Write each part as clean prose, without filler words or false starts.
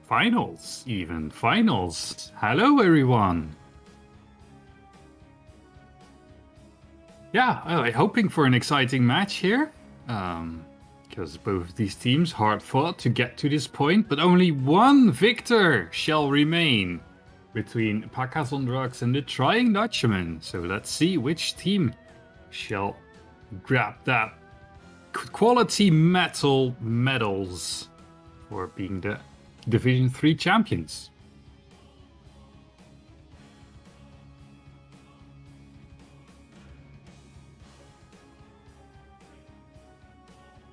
finals even. Finals. Hello, everyone. Yeah, hoping for an exciting match here. Because both of these teams hard fought to get to this point, but only one victor shall remain between Pacas on Drugs and the Trying Dutchmen. So let's see which team shall grab that quality medals for being the Division 3 champions.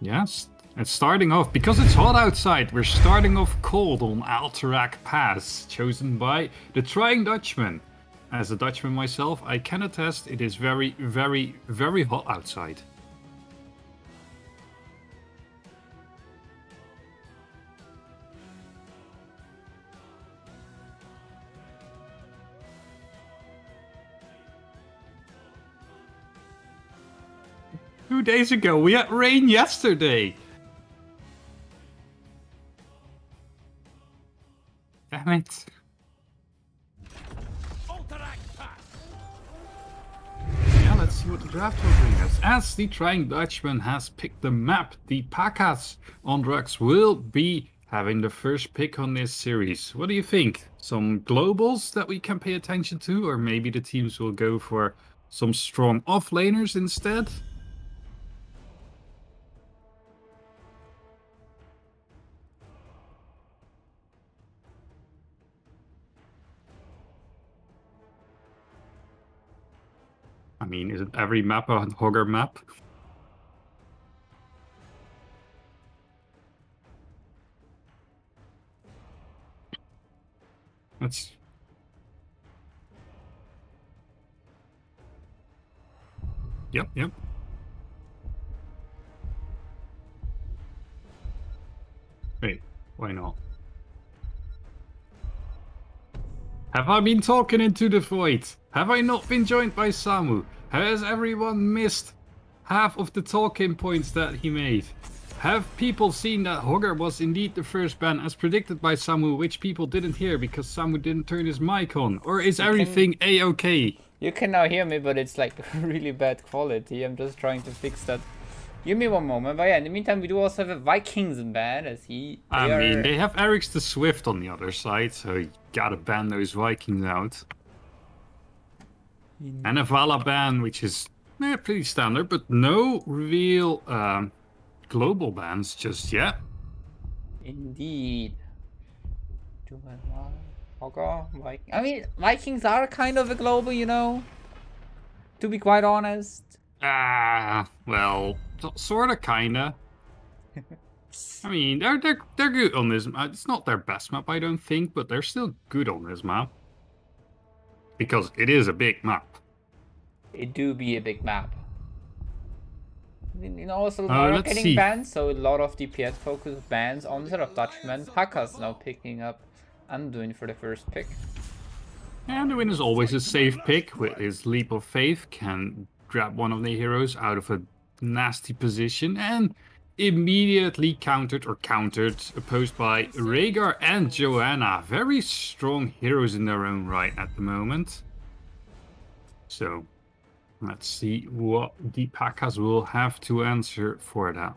Yes, it's starting off, because it's hot outside, we're starting off cold on Alterac Pass, chosen by the Trying Dutchman. As a Dutchman myself, I can attest it is very, very, very hot outside. 2 days ago, we had rain yesterday. Damn it. Yeah, let's see what the draft will bring us. As the Trying Dutchman has picked the map, the Pacas on Drugs will be having the first pick on this series. What do you think? Some globals that we can pay attention to, or maybe the teams will go for some strong offlaners instead? I mean, isn't every map a Hogger map? That's... Yep. Wait, why not? Have I been talking into the void? Have I not been joined by Samu? Has everyone missed half of the talking points that he made? Have people seen that Hogger was indeed the first ban as predicted by Samu, which people didn't hear because Samu didn't turn his mic on? Or is everything a-okay? You can now hear me, but it's like really bad quality. I'm just trying to fix that. Give me one moment. But yeah, in the meantime, we do also have a Vikings ban as he... I mean, they have Eric's the Swift on the other side, so you gotta ban those Vikings out. And a Vala ban, which is pretty standard, but no real global bans just yet. Indeed. I mean, Vikings are kind of a global, you know? To be quite honest. Well, sorta, kinda. I mean, they're good on this map. It's not their best map, I don't think, but they're still good on this map. Because it is a big map. It do be a big map. You know, also are getting banned, so a lot of DPS focused bans on the Dutchman. Pacas now picking up Anduin for the first pick. And Anduin is always a safe pick with his Leap of Faith, can grab one of the heroes out of a nasty position and immediately opposed by Rhaegar and Joanna. Very strong heroes in their own right at the moment. So let's see what the Pacas will have to answer for that.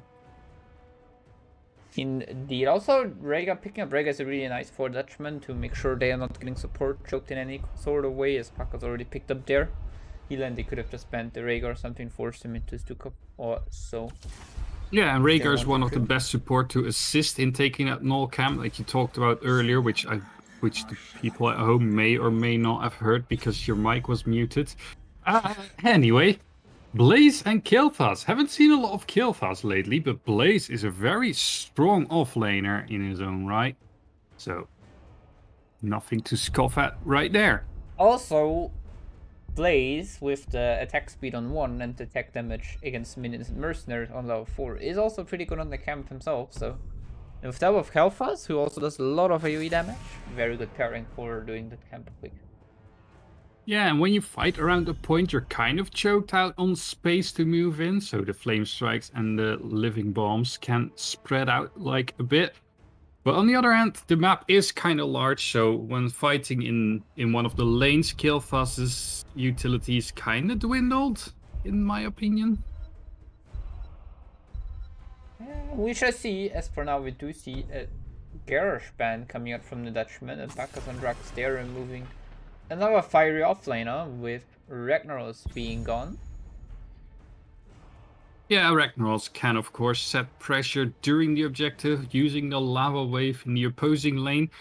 Indeed. Also, picking up Rhaegar is a really nice for Dutchman to make sure they are not getting support choked in any sort of way, as Pacas already picked up there. Healan, they could have just spent the Rhaegar or something, forced him into his 2-cup or so. Yeah, and Rhaegar is one of the best support to assist in taking that null camp, like you talked about earlier, which the people at home may or may not have heard because your mic was muted. Anyway, Blaze and Kilthas. Haven't seen a lot of Kilthas lately, but Blaze is a very strong offlaner in his own right. So, nothing to scoff at right there. Also, Blaze with the attack speed on 1 and the attack damage against minions and mercenaries on level 4 is also pretty good on the camp himself. So, with that with Kel'Thas, who also does a lot of AoE damage, very good pairing for doing that camp quick. Yeah, and when you fight around a point, you're kind of choked out on space to move in, so the flame strikes and the living bombs can spread out like a bit. But on the other hand, the map is kind of large, so when fighting in one of the lanes, Killfuzz's utilities kind of dwindled, in my opinion. We shall see. As for now, we do see a Garage Band coming out from the Dutchmen, and Pacas and Drax there removing another fiery offlaner with Ragnaros being gone. Yeah, Ragnaros can of course set pressure during the objective using the lava wave in the opposing lane,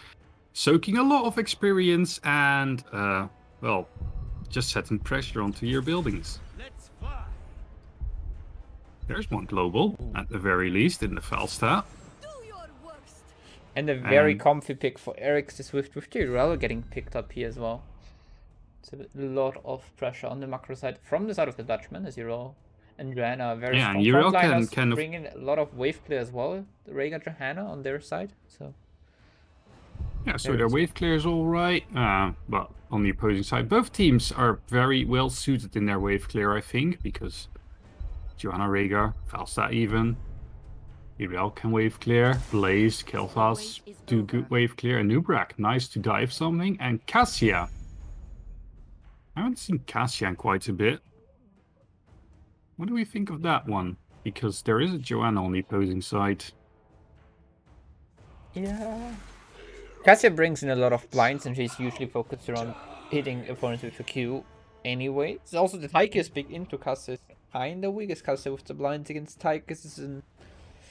soaking a lot of experience and, well, just setting pressure onto your buildings. There's one global, at the very least, in the Falstad. And a very comfy pick for Eric the Swift with Tyrell getting picked up here as well. It's a lot of pressure on the macro side from the side of the Dutchman, as Tyrell and Johanna are very strong frontliners, can bring in a lot of wave clear as well. The Rhaegar Johanna on their side, so... Yeah, so their wave clear is alright, but on the opposing side, both teams are very well suited in their wave clear, I think, because Johanna, Rhaegar, Falstad even, Tyrell can wave clear, Blaze, Killfuzz do good wave clear, and Nubrak, nice to dive something, and Cassia. I haven't seen Cassia in quite a bit. What do we think of that one? Because there is a Johanna on the opposing side. Yeah. Cassia brings in a lot of blinds, and she's usually focused around hitting opponents with a Q anyway. It's also the Tyke is big into Cassia. Kinda weak as Cassia with the blinds against Tyke. This is a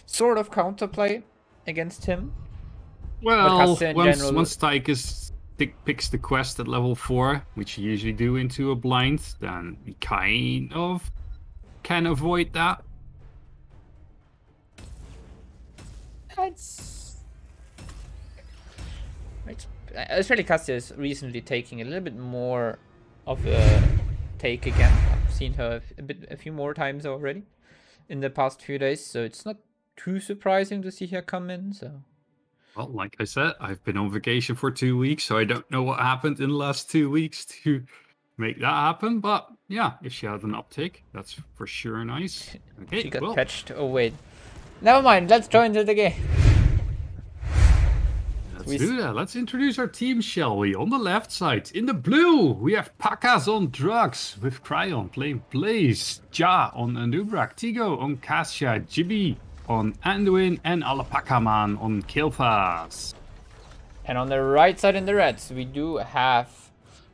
sort of counterplay against him. Well, once Tyke picks the quest at level 4, which you usually do into a blind, then we kind of can avoid that. Especially Cassia is recently taking a little bit more of a take again. I've seen her a few more times already in the past few days, so it's not too surprising to see her come in. So, well, like I said, I've been on vacation for 2 weeks, so I don't know what happened in the last 2 weeks to make that happen. But yeah, if she had an uptick, that's for sure nice. Okay, she got patched. Oh wait, never mind. Let's join the game. Let's do that. Let's introduce our team, shall we? On the left side, in the blue, we have Pacas on drugs with Cryon playing Blaze, Ja on Nubrak, Tigo on Cassia, Jibby on Anduin, and Alapakaman on Killfuzz. And on the right side in the reds, we do have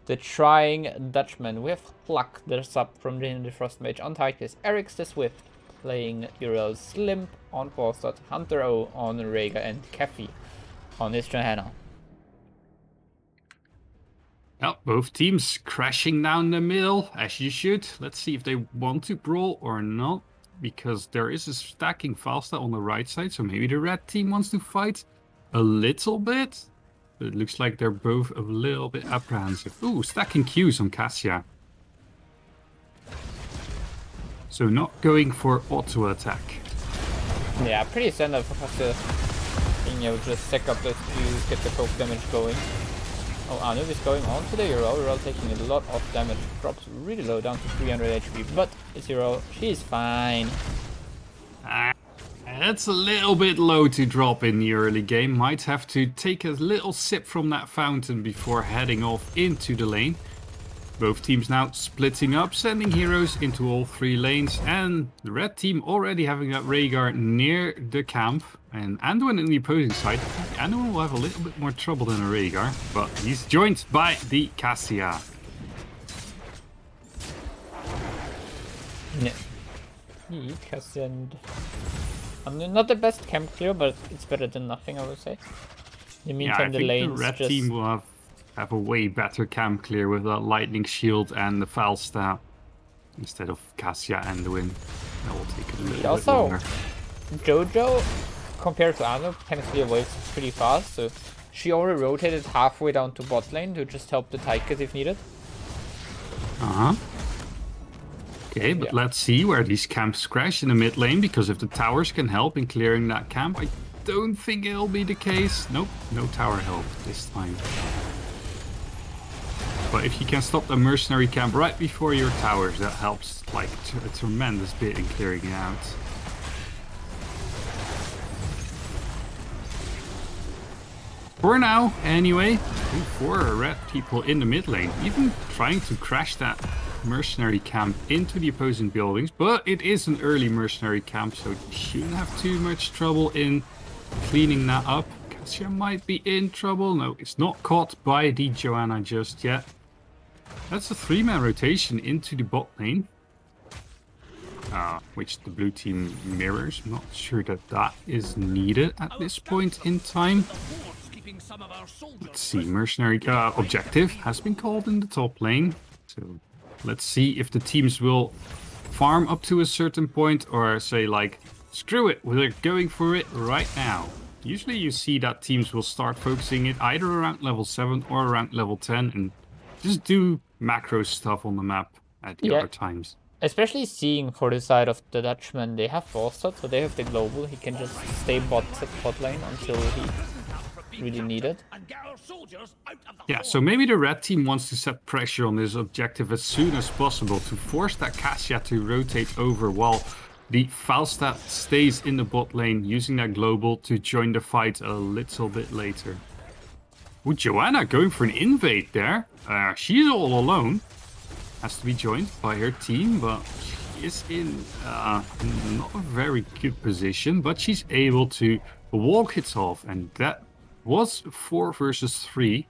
the trying Dutchman with Pluck, the sub from the Frost Mage on Titus, Eric the Swift playing Euro Slimp on Postad, Hunter O on Rhaegar, and Keffi on his Johanna. Well, both teams crashing down the middle, as you should. Let's see if they want to brawl or not, because there is a stacking Falstad on the right side, so maybe the red team wants to fight a little bit. But it looks like they're both a little bit apprehensive. Ooh, stacking Qs on Cassia. So not going for auto attack. Yeah, pretty standard for Cassia. Just stack up those Qs, get the poke damage going. Oh, Anub is going on to the Euro. Euro taking a lot of damage. Drops really low, down to 300 HP. But it's Euro. She's fine. That's a little bit low to drop in the early game. Might have to take a little sip from that fountain before heading off into the lane. Both teams now splitting up, sending heroes into all 3 lanes. And the red team already having that Rhaegar near the camp. And Anduin in the opposing side. Anduin will have a little bit more trouble than a Rhaegar, but he's joined by the Cassia. Yeah. Cassia and... I mean, not the best camp clear, but it's better than nothing, I would say. In the meantime, the lanes the red team will have a way better camp clear with that lightning shield and the Falstad instead of Cassia and Anduin. That will take a little bit longer. Jojo, compared to Anu, can clear waves pretty fast, so she already rotated halfway down to bot lane to just help the Tykas if needed. Okay, but let's see where these camps crash in the mid lane, because if the towers can help in clearing that camp, I don't think it'll be the case. Nope, no tower help this time. But if you can stop the mercenary camp right before your towers, that helps like a tremendous bit in clearing it out. For now, anyway, 4 red people in the mid lane, even trying to crash that mercenary camp into the opposing buildings, but it is an early mercenary camp, so you shouldn't have too much trouble in cleaning that up. Cassia might be in trouble. No, it's not caught by the Joanna just yet. That's a 3-man rotation into the bot lane, which the blue team mirrors. I'm not sure that that is needed at this point in time. Let's see, mercenary objective has been called in the top lane. So let's see if the teams will farm up to a certain point or say like, screw it, we're going for it right now. Usually you see that teams will start focusing it either around level 7 or around level 10 and just do macro stuff on the map at the other times. Especially seeing for the side of the Dutchmen, they have Volstad, so they have the global. He can just stay bot lane until he really needed. Yeah, so maybe the red team wants to set pressure on this objective as soon as possible to force that Cassia to rotate over while the Falstad stays in the bot lane using that global to join the fight a little bit later. With Joanna going for an invade there, she's all alone. Has to be joined by her team, but she is in not a very good position, but she's able to walk it off, and that was 4 versus 3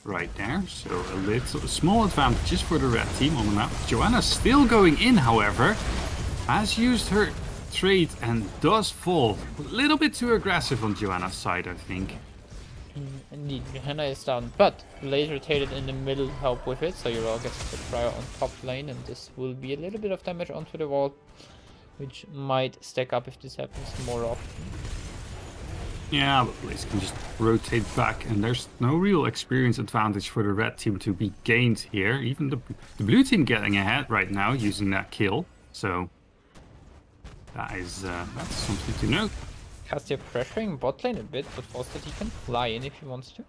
right there, so a small advantages for the red team on the map. Joanna still going in, however, has used her trade and does fall. A little bit too aggressive on Joanna's side, I think. Indeed, Johanna is down, but Blaze rotated in the middle to help with it, so Yrel gets the prior on top lane, and this will be a little bit of damage onto the wall, which might stack up if this happens more often. Yeah, but Blaze can just rotate back, and there's no real experience advantage for the red team to be gained here. Even the blue team getting ahead right now using that kill, so that is that's something to note. Cassia pressuring bot lane a bit, but Volstad he can fly in if he wants to.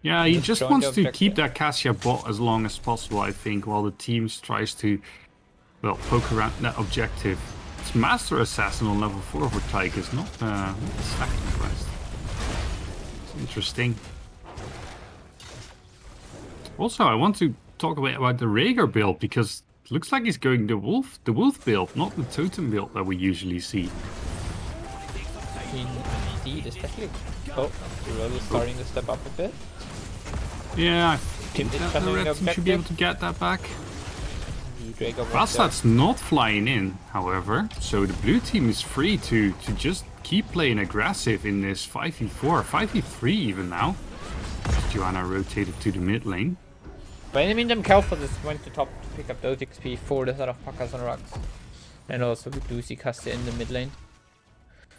Yeah, he just wants to keep that Cassia bot as long as possible, I think, while the team tries to, well, poke around that objective. It's Master Assassin on level 4 for Pacas, not Stacking Quest. It's interesting. Also, I want to talk about the Rhaegar build, because it looks like he's going the wolf build, not the totem build that we usually see. Indeed, especially. Oh, Yrel is starting to step up a bit. Yeah, I think that the red team should be able to get that back. Falstad's not flying in, however, so the blue team is free to just keep playing aggressive in this 5v4, 5v3 even now. Joanna rotated to the mid lane. But in the meantime, Kalfa just went to top to pick up those XP for the side of Pacas on rocks. And also we do see Cassia in the mid lane.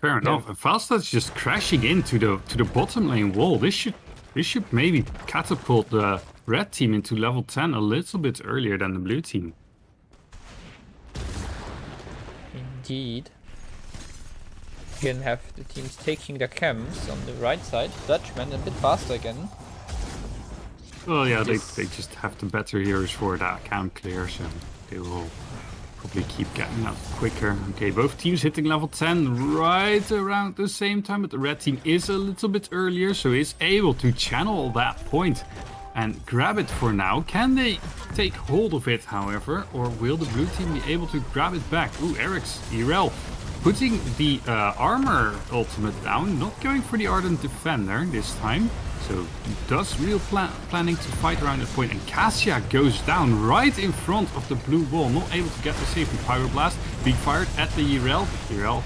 Fair enough. And Falstad's just crashing into the bottom lane wall. This should maybe catapult the red team into level 10 a little bit earlier than the blue team. Indeed. You can have the teams taking the camps on the right side. Dutchmen a bit faster again. Well, yeah, they just have the better heroes for that camp clear, so they will probably keep getting out quicker. Okay, both teams hitting level 10 right around the same time, but the red team is a little bit earlier, so is able to channel that point and grab it for now. Can they take hold of it, however, or will the blue team be able to grab it back? Ooh, Eric's Yrel putting the armor ultimate down, not going for the Ardent Defender this time. So he does real planning to fight around that point, and Cassia goes down right in front of the blue wall, not able to get the save with Pyroblast, being fired at the Yrel. Yrel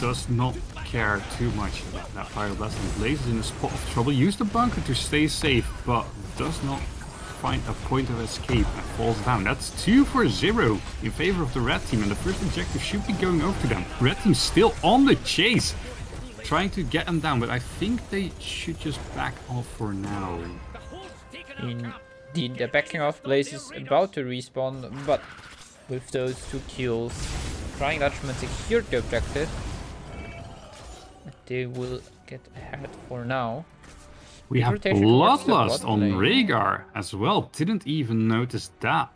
does not care too much about that Pyroblast, and Blaze is in a spot of trouble. Use the bunker to stay safe, but does not find a point of escape and falls down. That's 2 for 0 in favor of the red team, and the first objective should be going over to them. Red team still on the chase, trying to get them down, but I think they should just back off for now. Indeed, the backing off. Blaze is about to respawn, but with those 2 kills, Flying Dutchman secured the objective. They will get ahead for now. We have Bloodlust on Rhaegar as well. Didn't even notice that.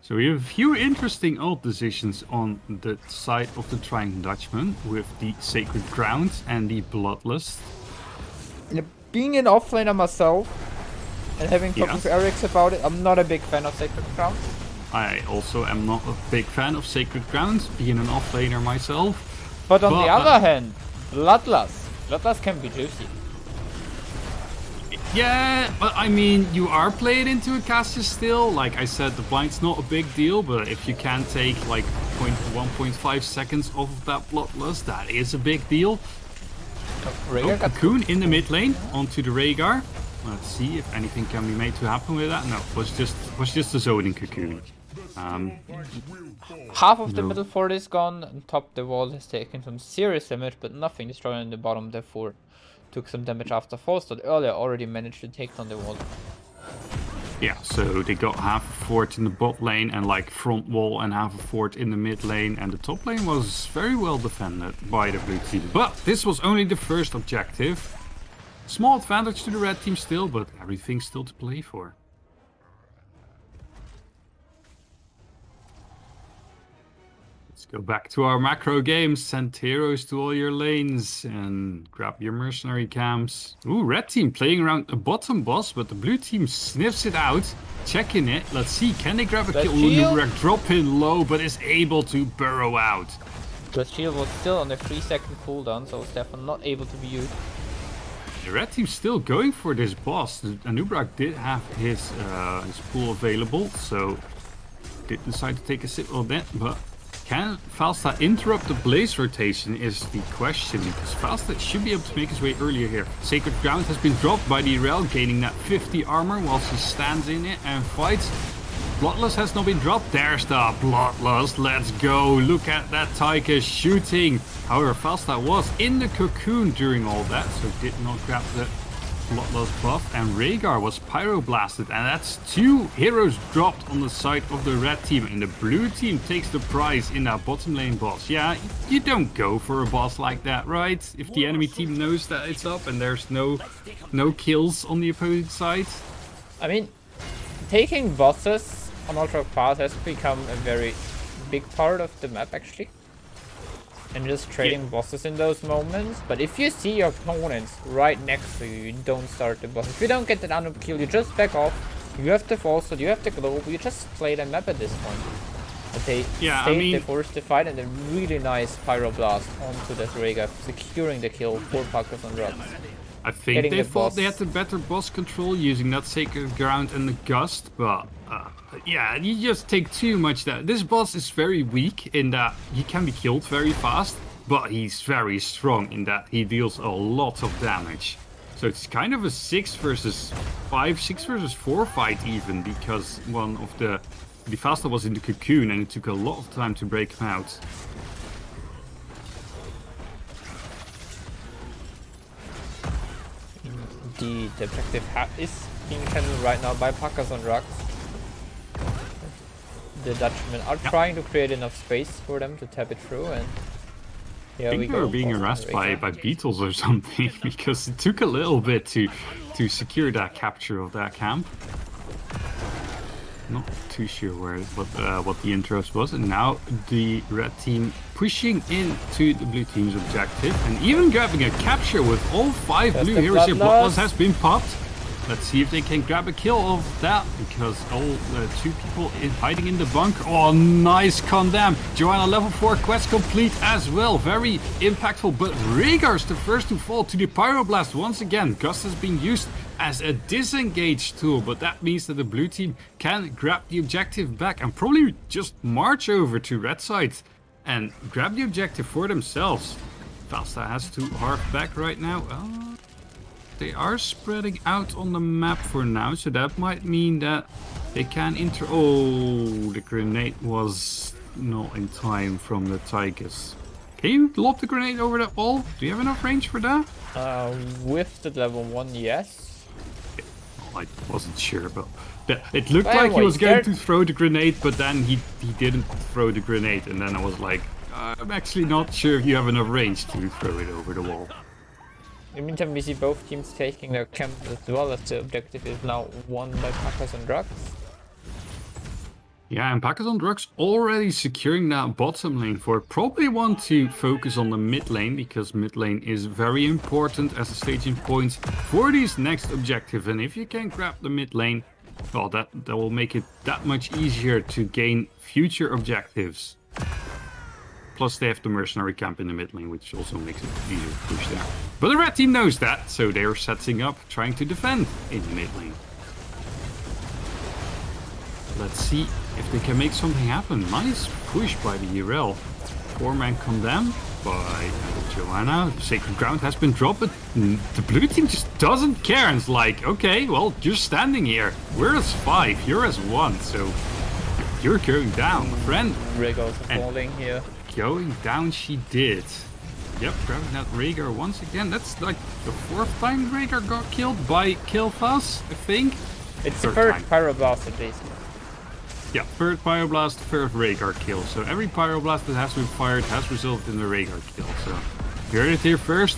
So we have a few interesting ult decisions on the side of the Trying Dutchman with the Sacred Ground and the Bloodlust. Being an offlaner myself and having talked with Erics about it, I'm not a big fan of Sacred Ground. I also am not a big fan of Sacred Ground, being an offlaner myself. But on the other hand, Bloodlust. Bloodlust can be juicy. Yeah, but I mean, you are playing into a caster still. Like I said, the blind's not a big deal, but if you can take like 1.5 seconds off of that Bloodlust, that is a big deal. Rhaegar got Cocoon in the mid lane onto the Rhaegar. Let's see if anything can be made to happen with that. No, it was just a zoning Cocoon. Half of the middle fort is gone, and top the wall has taken some serious damage, but nothing destroyed in the bottom, therefore took some damage after falls that earlier already managed to take down the wall. Yeah, so they got half a fort in the bot lane and like front wall and half a fort in the mid lane, and the top lane was very well defended by the blue team. But this was only the first objective. Small advantage to the red team still, but everything still to play for. Let's go back to our macro games. Send heroes to all your lanes and grab your mercenary camps. Ooh, red team playing around the bottom boss, but the blue team sniffs it out. Checking it. Let's see, can they grab a kill? Nubrak drop in low, but is able to burrow out. The shield was still on a 3-second cooldown, so it's definitely not able to be used. The red team's still going for this boss. Anubrak did have his pool available, so did decide to take a sip on that, but can Falstad interrupt the blaze rotation is the question, because Falstad should be able to make his way earlier here. Sacred Ground has been dropped by the Rel, gaining that 50 armor whilst he stands in it and fights. Bloodlust has not been dropped. There's the Bloodlust. Let's go. Look at that Tyke shooting. However, Falstad was in the cocoon during all that, so did not grab the Bloodlust buff. And Rhaegar was pyroblasted. And that's 2 heroes dropped on the side of the red team. And the blue team takes the prize in that bottom lane boss. Yeah, you don't go for a boss like that, right? If the enemy team knows that it's up and there's no kills on the opposing side. I mean, taking bosses on Ultra Pass has become a very big part of the map actually, and just trading bosses in those moments. But if you see your opponents right next to you, you don't start the boss. If you don't get an unop kill, you just back off. You have the false, you have the globe, you just play the map at this point. But they forced the fight, and a really nice pyroblast onto that Rhaegar, securing the kill for Pacas on drugs. I think they thought they had the better boss control using that Sacred Ground and the Gust, but yeah, you just take too much that. This boss is very weak in that he can be killed very fast, but he's very strong in that he deals a lot of damage. So it's kind of a 6 versus 5, 6 versus 4 fight even, because one of the Falstad was in the cocoon and it took a lot of time to break him out. The objective is being handled right now by Pacas on drugs. The Dutchmen are trying to create enough space for them to tap it through, and here we go. They were being harassed by beetles or something, because it took a little bit to secure that capture of that camp. Not too sure what the interest was, and now the red team pushing into the blue team's objective and even grabbing a capture with all 5 blue heroes here. Bloodlust has been popped. Let's see if they can grab a kill of that, because all 2 people hiding in the bunker. Oh, nice condemn. Joanna level 4 quest complete as well. Very impactful, but Rhaegar's the first to fall to the pyroblast once again. Gust has been used as a disengage tool, but that means that the blue team can grab the objective back and probably just march over to red side and grab the objective for themselves. Falstad has to harp back right now. They are spreading out on the map for now, so that might mean that they can Oh, the grenade was not in time from the Tigers. Can you lob the grenade over that wall? Do you have enough range for that? With the level 1, yes. I wasn't sure, but it looked like he was going to throw the grenade, but then he didn't throw the grenade, and then I was like, I'm actually not sure if you have enough range to throw it over the wall. In the meantime, we see both teams taking their camp as well, as the objective is now won by Pacas on drugs. Yeah, and Pacas on drugs already securing that bottom lane for it. Probably want to focus on the mid lane because mid lane is very important as a staging point for this next objective. And if you can grab the mid lane, well, that will make it that much easier to gain future objectives. Plus they have the mercenary camp in the mid lane, which also makes it easier to push there. But the red team knows that, so they're setting up, trying to defend in the mid lane. Let's see if they can make something happen. Nice push by the URL. 4-man condemned by Joanna. Sacred ground has been dropped, but the blue team just doesn't care. And it's like, okay, well, you're standing here. We're as 5, you're as 1, so you're going down, my friend. Rhaegar's falling here. Going down she did. Yep, grabbing that Rhaegar once again. That's like the 4th time Rhaegar got killed by Killfuzz, I think. It's the first Pyroblast at least. Yeah, 3rd Pyroblast, 3rd Rhaegar kill. So every Pyroblast that has been fired has resulted in a Rhaegar kill. So you heard it here first.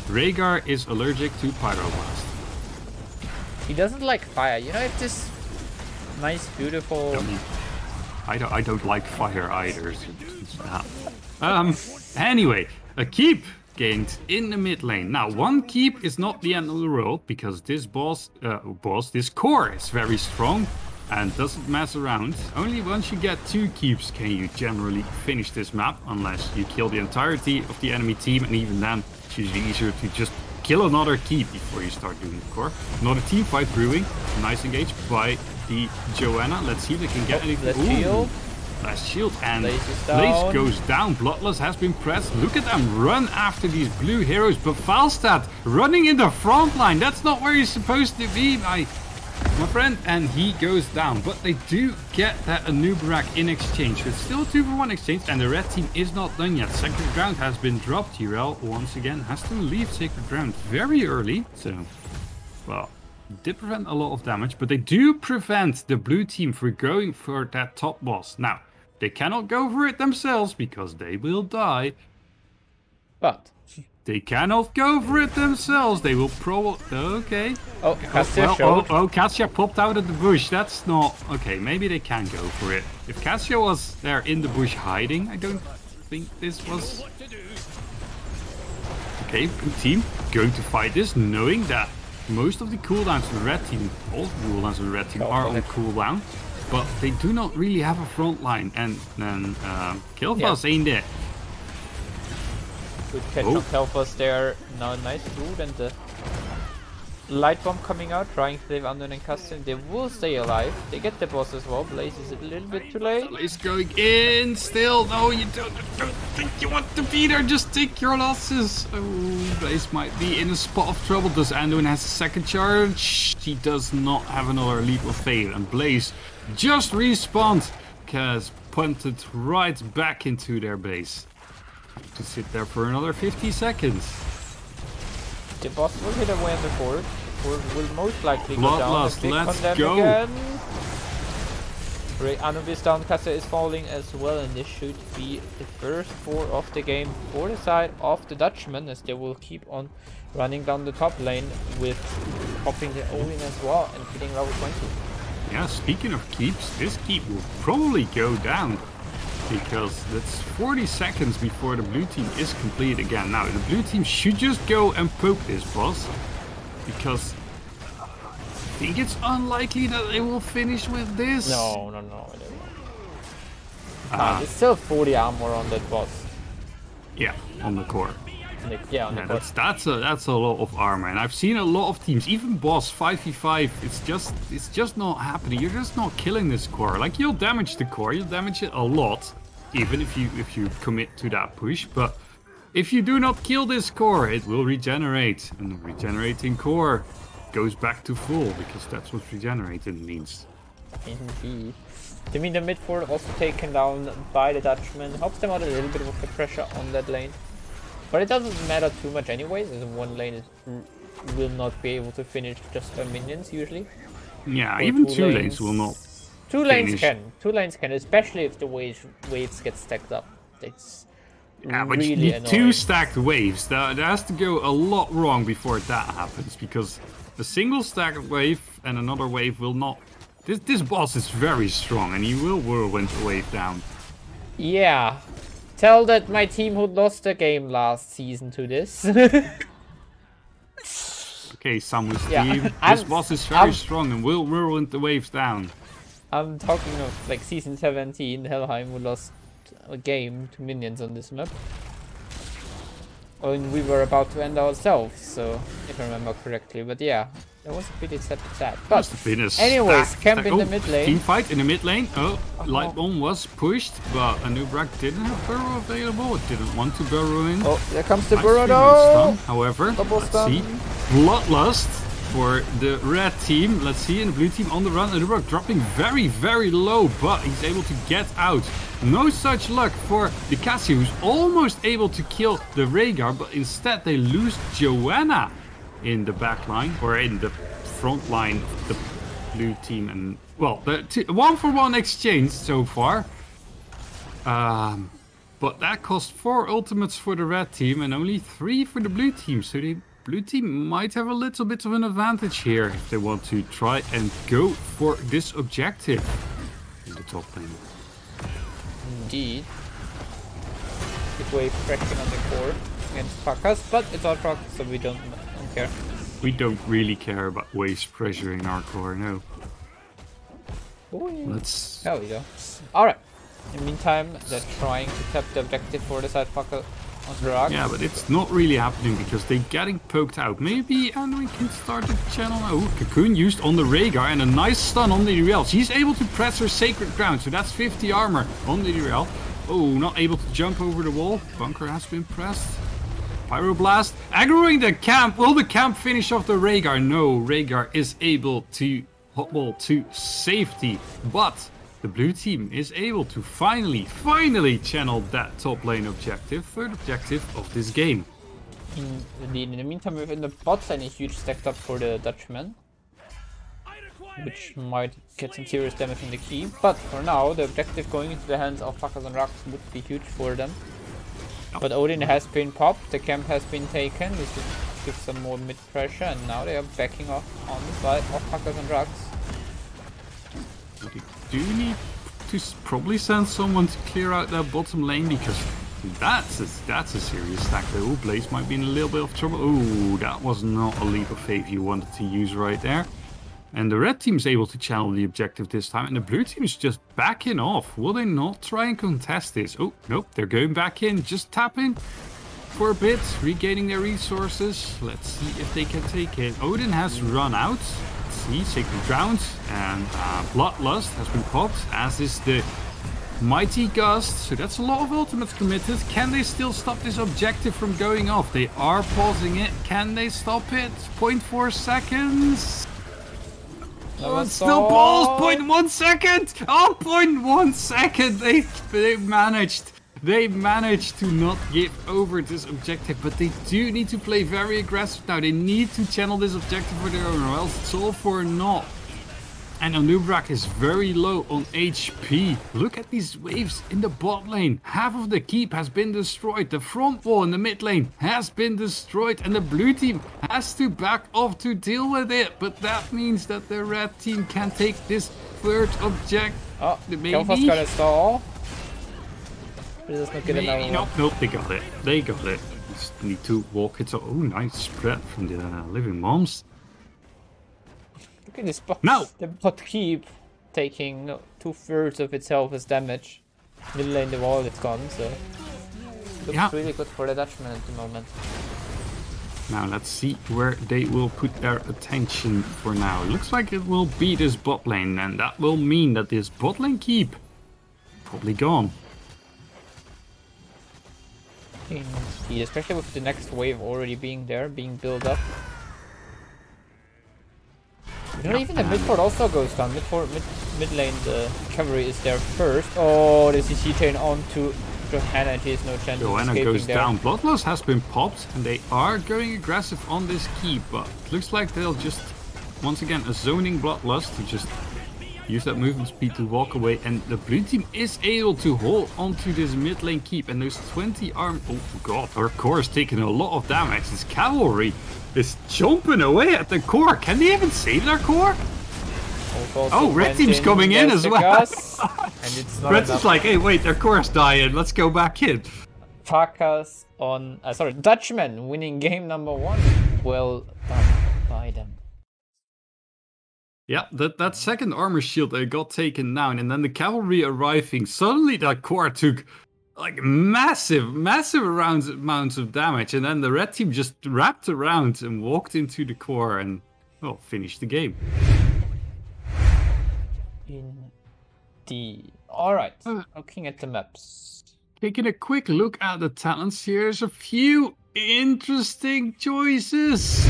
Rhaegar is allergic to Pyroblast. He doesn't like fire. You know, it's this nice, beautiful... I don't like fire either. Anyway, a keep gained in the mid lane. Now, 1 keep is not the end of the world because this this core is very strong and doesn't mess around. Only once you get 2 keeps can you generally finish this map, unless you kill the entirety of the enemy team, and even then it's usually easier to just kill another keep before you start doing the core. Another team fight brewing. Nice engage by the Joanna. Let's see if they can get anything. Last shield, and Blaze goes down. Bloodlust has been pressed. Look at them run after these blue heroes, but Falstad running in the front line. That's not where he's supposed to be, my friend, and he goes down. But they do get that Anubarak in exchange. It's still a 2-for-1 exchange, and the red team is not done yet. Sacred ground has been dropped. Urel once again has to leave Sacred ground very early, so well, did prevent a lot of damage, but they do prevent the blue team from going for that top boss. Now, they cannot go for it themselves because they will die. But they cannot go for it themselves. They will probably... Okay. Oh, Cassia showed. Oh, Cassia popped out of the bush. That's not... Okay, maybe they can go for it. If Cassia was there in the bush hiding, I don't think this was... Okay, blue team going to fight this, knowing that most of the cooldowns of the red team, all the cooldowns of the red team are on cooldown. But they do not really have a front line, and then Killfuzz ain't it. Good catch on Killfuzz there. Now nice root, and the light bomb coming out, trying to save Unknown and Custom. They will stay alive. They get the boss as well. Blaze is a little bit too late. Blaze going in still. No, you don't think you want to be there. Just take your losses. Oh, Blaze might be in a spot of trouble. Does Anduin has a second charge? He does not have another leap of faith, and Blaze just respawned, has punted right back into their base. Have to sit there for another 50 seconds. The boss will hit away on the fort. Fort will most likely go down. Bloodlust, let's go! Again. Anubis down, Cassia is falling as well, and this should be the first 4 of the game for the side of the Dutchmen, as they will keep on running down the top lane with popping the Olin as well and hitting level 20. Yeah, speaking of keeps, this keep will probably go down because that's 40 seconds before the blue team is complete again. Now, the blue team should just go and poke this boss because I think it's unlikely that they will finish with this. No, they won't. There's still 40 armor on that boss. Yeah, on the core. Yeah, that's a lot of armor, and I've seen a lot of teams, even boss 5v5. It's just not happening. You're just not killing this core. Like, you'll damage the core, you'll damage it a lot, even if you commit to that push. But if you do not kill this core, it will regenerate, and the regenerating core goes back to full because that's what regenerating means. Indeed. I mean, the mid fort also taken down by the Dutchmen helps them out a little bit with the pressure on that lane. But it doesn't matter too much anyways, as one lane will not be able to finish just by minions usually. Yeah, or even 2 lanes will not. 2 lanes can. 2 lanes can, especially if the waves get stacked up. It's yeah, but really you need annoying. 2 stacked waves. There has to go a lot wrong before that happens, because a single stacked wave and another wave will not This boss is very strong, and he will whirlwind the wave down. Yeah. Tell that my team who lost the game last season to this. Okay, Samu's Yeah. team. This boss is very strong and will whirlwind the waves down. I'm talking of like season 17, Helheim, who lost a game to minions on this map. And we were about to end ourselves, so if I remember correctly. But yeah, that was a pretty sad. But anyways, camp in the mid lane. Team fight in the mid lane. Oh, Light Bomb was pushed, but Anubrak didn't have burrow available. It didn't want to burrow in. Oh, there comes the Nice burrow stun. However, Double let's stun. see. Bloodlust for the red team. Let's see, and the blue team on the run. Anubrak dropping very, very low, but he's able to get out. No such luck for the Cassie, who's almost able to kill the Rhaegar, but instead they lose Joanna in the back line, or in the front line of the blue team. And, well, the 1-for-1 exchange so far. But that cost 4 ultimates for the red team and only 3 for the blue team. So the blue team might have a little bit of an advantage here if they want to try and go for this objective in the top lane. Indeed. Big wave crashing on the core against Pacas, but it's our truck, so we don't care. We don't really care about waves pressuring our core, no. Oh, yeah. Let's... There we go. Alright. In the meantime, they're trying to tap the objective for the side Pacas on the rock. Yeah, but it's not really happening because they're getting poked out. Maybe, and we can start the channel. Oh, Cocoon used on the Rhaegar and a nice stun on the Uriel. She's able to press her sacred ground, so that's 50 armor on the Uriel. Oh, not able to jump over the wall. Bunker has been pressed. Pyroblast. Aggroing the camp. Will the camp finish off the Rhaegar? No, Rhaegar is able to hotball to safety. But the blue team is able to finally channel that top lane objective, third objective of this game. In the meantime, within the bot lane, a huge stacked up for the Dutchmen, which might get some serious damage in the key. But for now, the objective going into the hands of Pacas and Rax would be huge for them. But Odin has been popped, the camp has been taken. This should give some more mid pressure, and now they are backing off on the side of Pacas and Rax. They do need to probably send someone to clear out that bottom lane, because that's a serious stack there. Oh, Blaze might be in a little bit of trouble. Oh, that was not a leap of faith you wanted to use right there. And the red team's able to channel the objective this time, and the blue team's just backing off. Will they not try and contest this? Oh, nope, they're going back in, just tapping for a bit, regaining their resources. Let's see if they can take it. Odin has run out. Let's see, Sacred Ground and Bloodlust has been popped, as is the Mighty Gust. So that's a lot of ultimates committed. Can they still stop this objective from going off? They are pausing it. Can they stop it? 0.4 seconds. Oh, it's still paused. 0.1 second. Oh, 0.1 second. They managed. They managed to not give over this objective, but they do need to play very aggressive now. They need to channel this objective for their own, or else it's all for naught. And Anubrak is very low on HP. Look at these waves in the bot lane. Half of the keep has been destroyed. The front wall in the mid lane has been destroyed. And the blue team has to back off to deal with it. But that means that the red team can take this third object. Oh, maybe. Kelfa's got a stall. This is not good enough. Nope, they got it. They got it. Just need to walk it. Oh, nice spread from the living moms. Look at this bot. No! The bot keep taking 2/3 of its health as damage. Middle lane, the wall is gone, so looks really good for the Dutchmen at the moment. Now let's see where they will put their attention for now. Looks like it will be this bot lane, and that will mean that this bot lane keep probably gone. Indeed, especially with the next wave already being there, being built up. You know, even the mid port also goes down. Mid lane, the cavalry is there first. Oh, the CC chain onto Johanna. She has no chance of Johanna escaping goes there. down. Bloodlust has been popped, and they are going aggressive on this keep, but it looks like they'll just, once again, a zoning Bloodlust to just use that movement speed to walk away, and the blue team is able to hold onto this mid lane keep, and those 20 arm. Oh god, our core is taking a lot of damage. This cavalry is jumping away at the core. Can they even save their core? Oh, red team's coming in as well. And it's not Red team's like, hey, wait, their core's dying. Let's go back in. Pacas on, Dutchmen winning game number 1. Well done by them. Yeah, that second armor shield got taken down, and then the cavalry arriving, suddenly that core took like massive amounts of damage, and then the red team just wrapped around and walked into the core and, well, finished the game. Indeed. Alright, looking at the maps. Taking a quick look at the talents, here's a few interesting choices.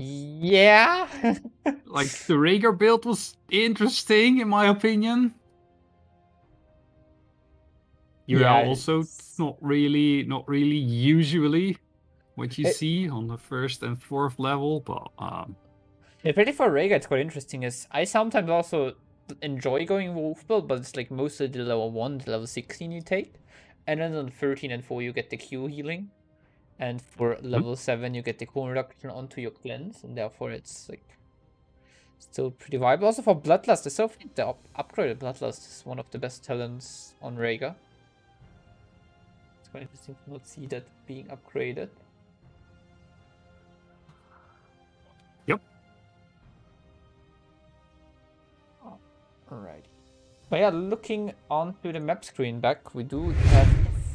Yeah. Like the Rhaegar build was interesting in my opinion. You're also not really usually what you see on the 1st and 4th level, but the pretty for Rhaegar, it's quite interesting. Is I sometimes also enjoy going wolf build, but it's like mostly the level 1 to level 16 you take, and then on 13 and 4 you get the Q healing. And for level 7, you get the cooldown reduction onto your cleanse, and therefore it's like still pretty viable. Also for Bloodlust, I still think the upgraded Bloodlust is one of the best talents on Rhaegar. It's quite interesting to not see that being upgraded. Yep. Alright. But yeah, looking onto the map screen back, we do have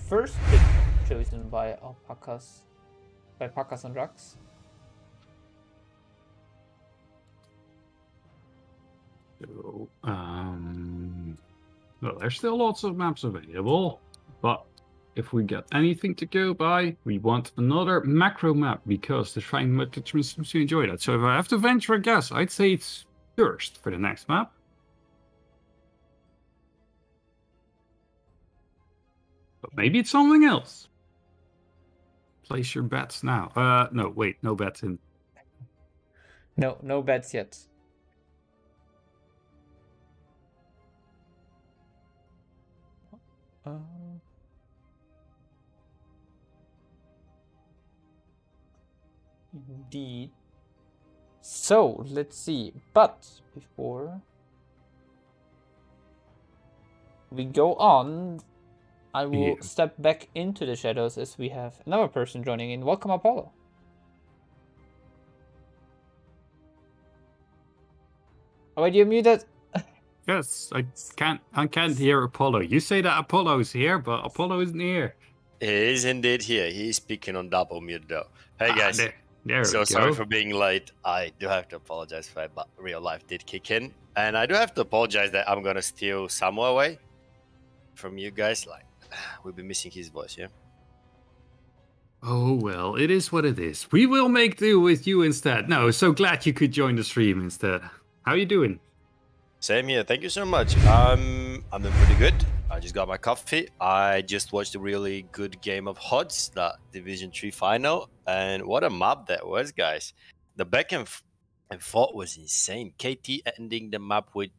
first pick chosen by Pacas and Rux. So, well, there's still lots of maps available, but if we get anything to go by, we want another macro map because the Shrine Dutchmen seems to enjoy that. So if I have to venture a guess, I'd say it's first for the next map. But maybe it's something else. Place your bets now. No, wait, no bets in. No bets yet. Indeed. So, let's see. But before we go on, I will step back into the shadows as we have another person joining in. Welcome, Apollo. Oh, wait, you muted? Yes, I can't hear Apollo. You say that Apollo's here, but Apollo isn't here. He is indeed here. He's speaking on double mute though. Hey guys, there so we sorry go. for being late. I do have to apologize for that, but real life did kick in. And I do have to apologize that I'm gonna steal Samuel away from you guys. Like, we'll be missing his voice, yeah? Oh, well, it is what it is. We will make do with you instead. No, so glad you could join the stream instead. How you doing? Same here. Thank you so much. I'm doing pretty good. I just got my coffee. I just watched a really good game of HODS, that Division 3 final. And what a map that was, guys. The back and forth was insane. KT ending the map with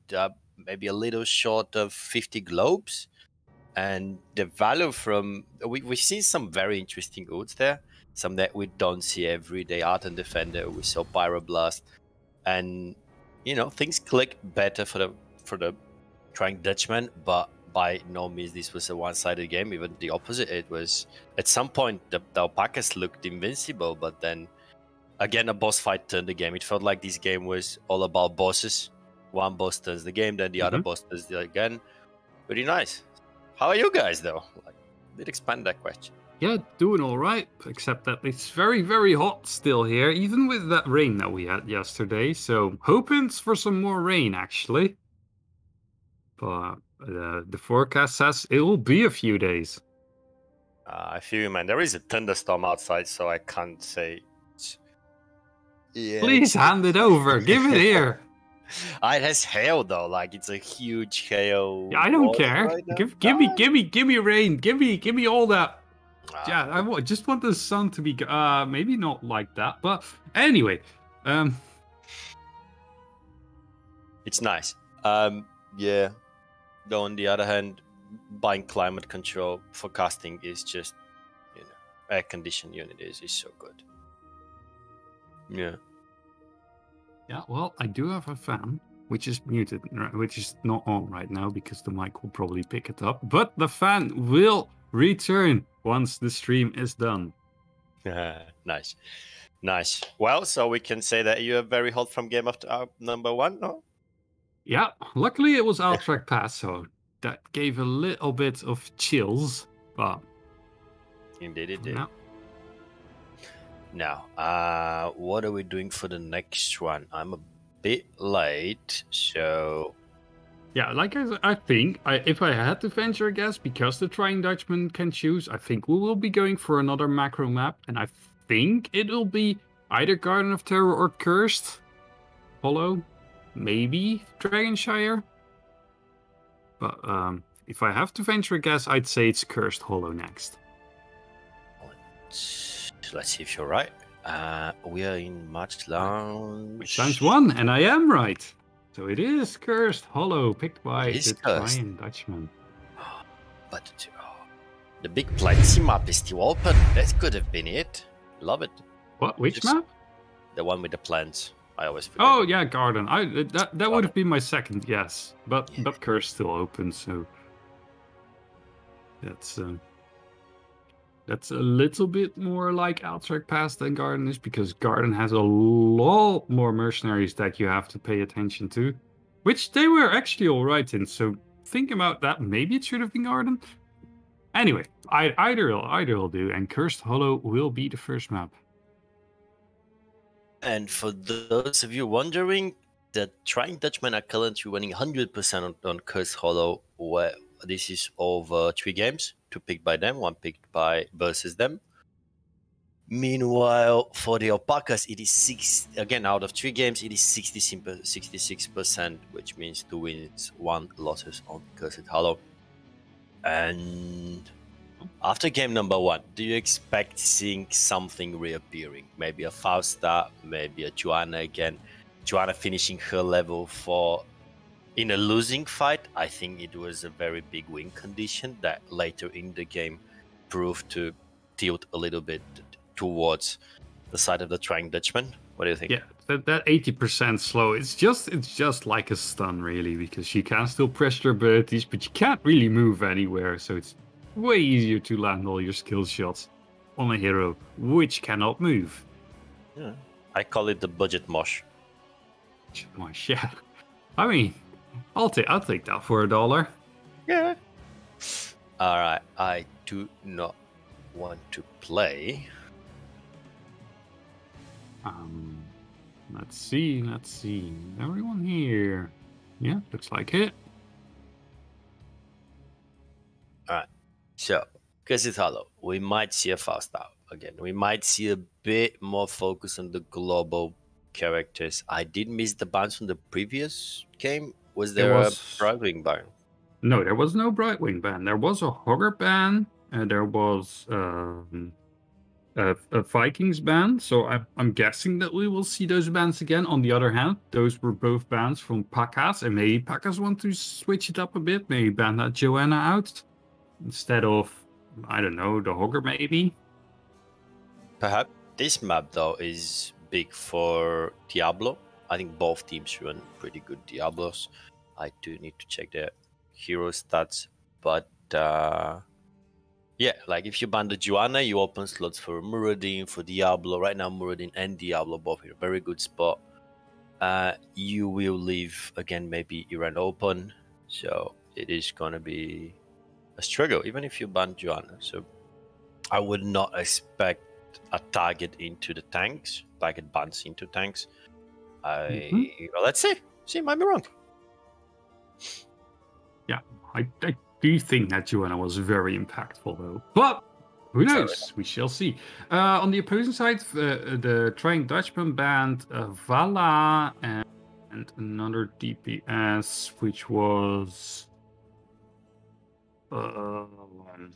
maybe a little short of 50 globes. And the value from... We've seen some very interesting ults there. Some that we don't see every day. Art and Defender, we saw Pyroblast. And... you know, things clicked better for the trying Dutchmen, but by no means this was a one-sided game. Even the opposite. It was at some point the Pacas looked invincible, but then again a boss fight turned the game. It felt like this game was all about bosses. One boss turns the game, then the other boss does it again. Pretty nice. How are you guys though? Like, did expand that question. Yeah, doing all right, except that it's very, very hot still here, even with that rain that we had yesterday. So hoping for some more rain, actually. But the forecast says it will be a few days. I feel you, man. There is a thunderstorm outside, so I can't say. Yeah. Please hand it over. Give it here. It has hail though. Like it's a huge hail. Yeah, I don't care. Right give me rain. Give me all that. Yeah, I just want the sun to be maybe not like that, but anyway, it's nice. Yeah. Though on the other hand, buying climate control forecasting is just, you know, air conditioned unit is so good. Yeah. Yeah, well, I do have a fan, which is muted, which is not on right now because the mic will probably pick it up. But the fan will return once the stream is done. Nice. Nice. Well, so we can say that you are very hot from game of number 1, no? Yeah, luckily it was Altrack Pass, so that gave a little bit of chills. But Indeed it did. no. Now, what are we doing for the next one? I'm a bit late, so... Yeah, like I think, if I had to venture a guess, because the Trying Dutchman can choose, I think we will be going for another macro map, and I think it will be either Garden of Terror or Cursed Hollow, maybe Dragonshire. But if I have to venture a guess, I'd say it's Cursed Hollow next. Let's see if you're right. We are in Match Lounge. Which times 1, and I am right. So it is Cursed Hollow, picked by the Trying Dutchman. But the big Plenty map is still open. That could have been it. Love it. What? Which map? The one with the plants. I always forget. Oh yeah, Garden. That would have been my second guess, but Cursed still open, so that's a little bit more like Outtrack Pass than Garden is, because Garden has a lot more mercenaries that you have to pay attention to, which they were actually all right in. So think about that. Maybe it should have been Garden. Anyway, either will do, and Cursed Hollow will be the first map. And for those of you wondering, the Trying Dutchmen are currently running 100% on Cursed Hollow, where this is over 3 games, 2 picked by them, 1 picked by versus them. Meanwhile, for the Pacas, it is 6 again out of 3 games. It is 66%, which means 2 wins, 1 losses on Cursed Hollow. And after game number 1, do you expect seeing something reappearing? Maybe a Fausta, maybe a Joanna again. Joanna finishing her level 4 in a losing fight. I think it was a very big win condition that later in the game proved to tilt a little bit towards the side of the Trying Dutchman. What do you think? Yeah, that 80% slow, it's just like a stun really, because you can still press your abilities, but you can't really move anywhere, so it's way easier to land all your skill shots on a hero which cannot move. Yeah, I call it the budget mosh. Mosh, yeah. I mean, I'll take that for $1. Yeah. All right, I do not want to play. Let's see. Everyone here? Yeah, looks like it. All right. So, Cursed Hollow, we might see a fast out again. We might see a bit more focus on the global characters. I did miss the bans from the previous game. Was there a Brightwing ban? No, there was no Brightwing ban. There was a Hogger ban, and there was a Vikings ban. So I'm guessing that we will see those bans again. On the other hand, those were both bans from Pacas, and maybe Pacas want to switch it up a bit. Maybe ban that Joanna out instead of, I don't know, the Hogger maybe. Perhaps this map though is big for Diablo. I think both teams run pretty good Diablos. I do need to check their hero stats, but yeah, like if you ban the Joanna, you open slots for Muradin, for Diablo. Right now, Muradin and Diablo both in a very good spot. You will leave again, maybe Iran open, so it is gonna be a struggle, even if you ban Joanna. So I would not expect a target into the tanks, target bans into tanks. Well, let's see. See, might be wrong. Yeah, I do think that Joanna was very impactful, though. But who knows? We shall see. On the opposing side, the Trying Dutchman banned Vala and another DPS, which was and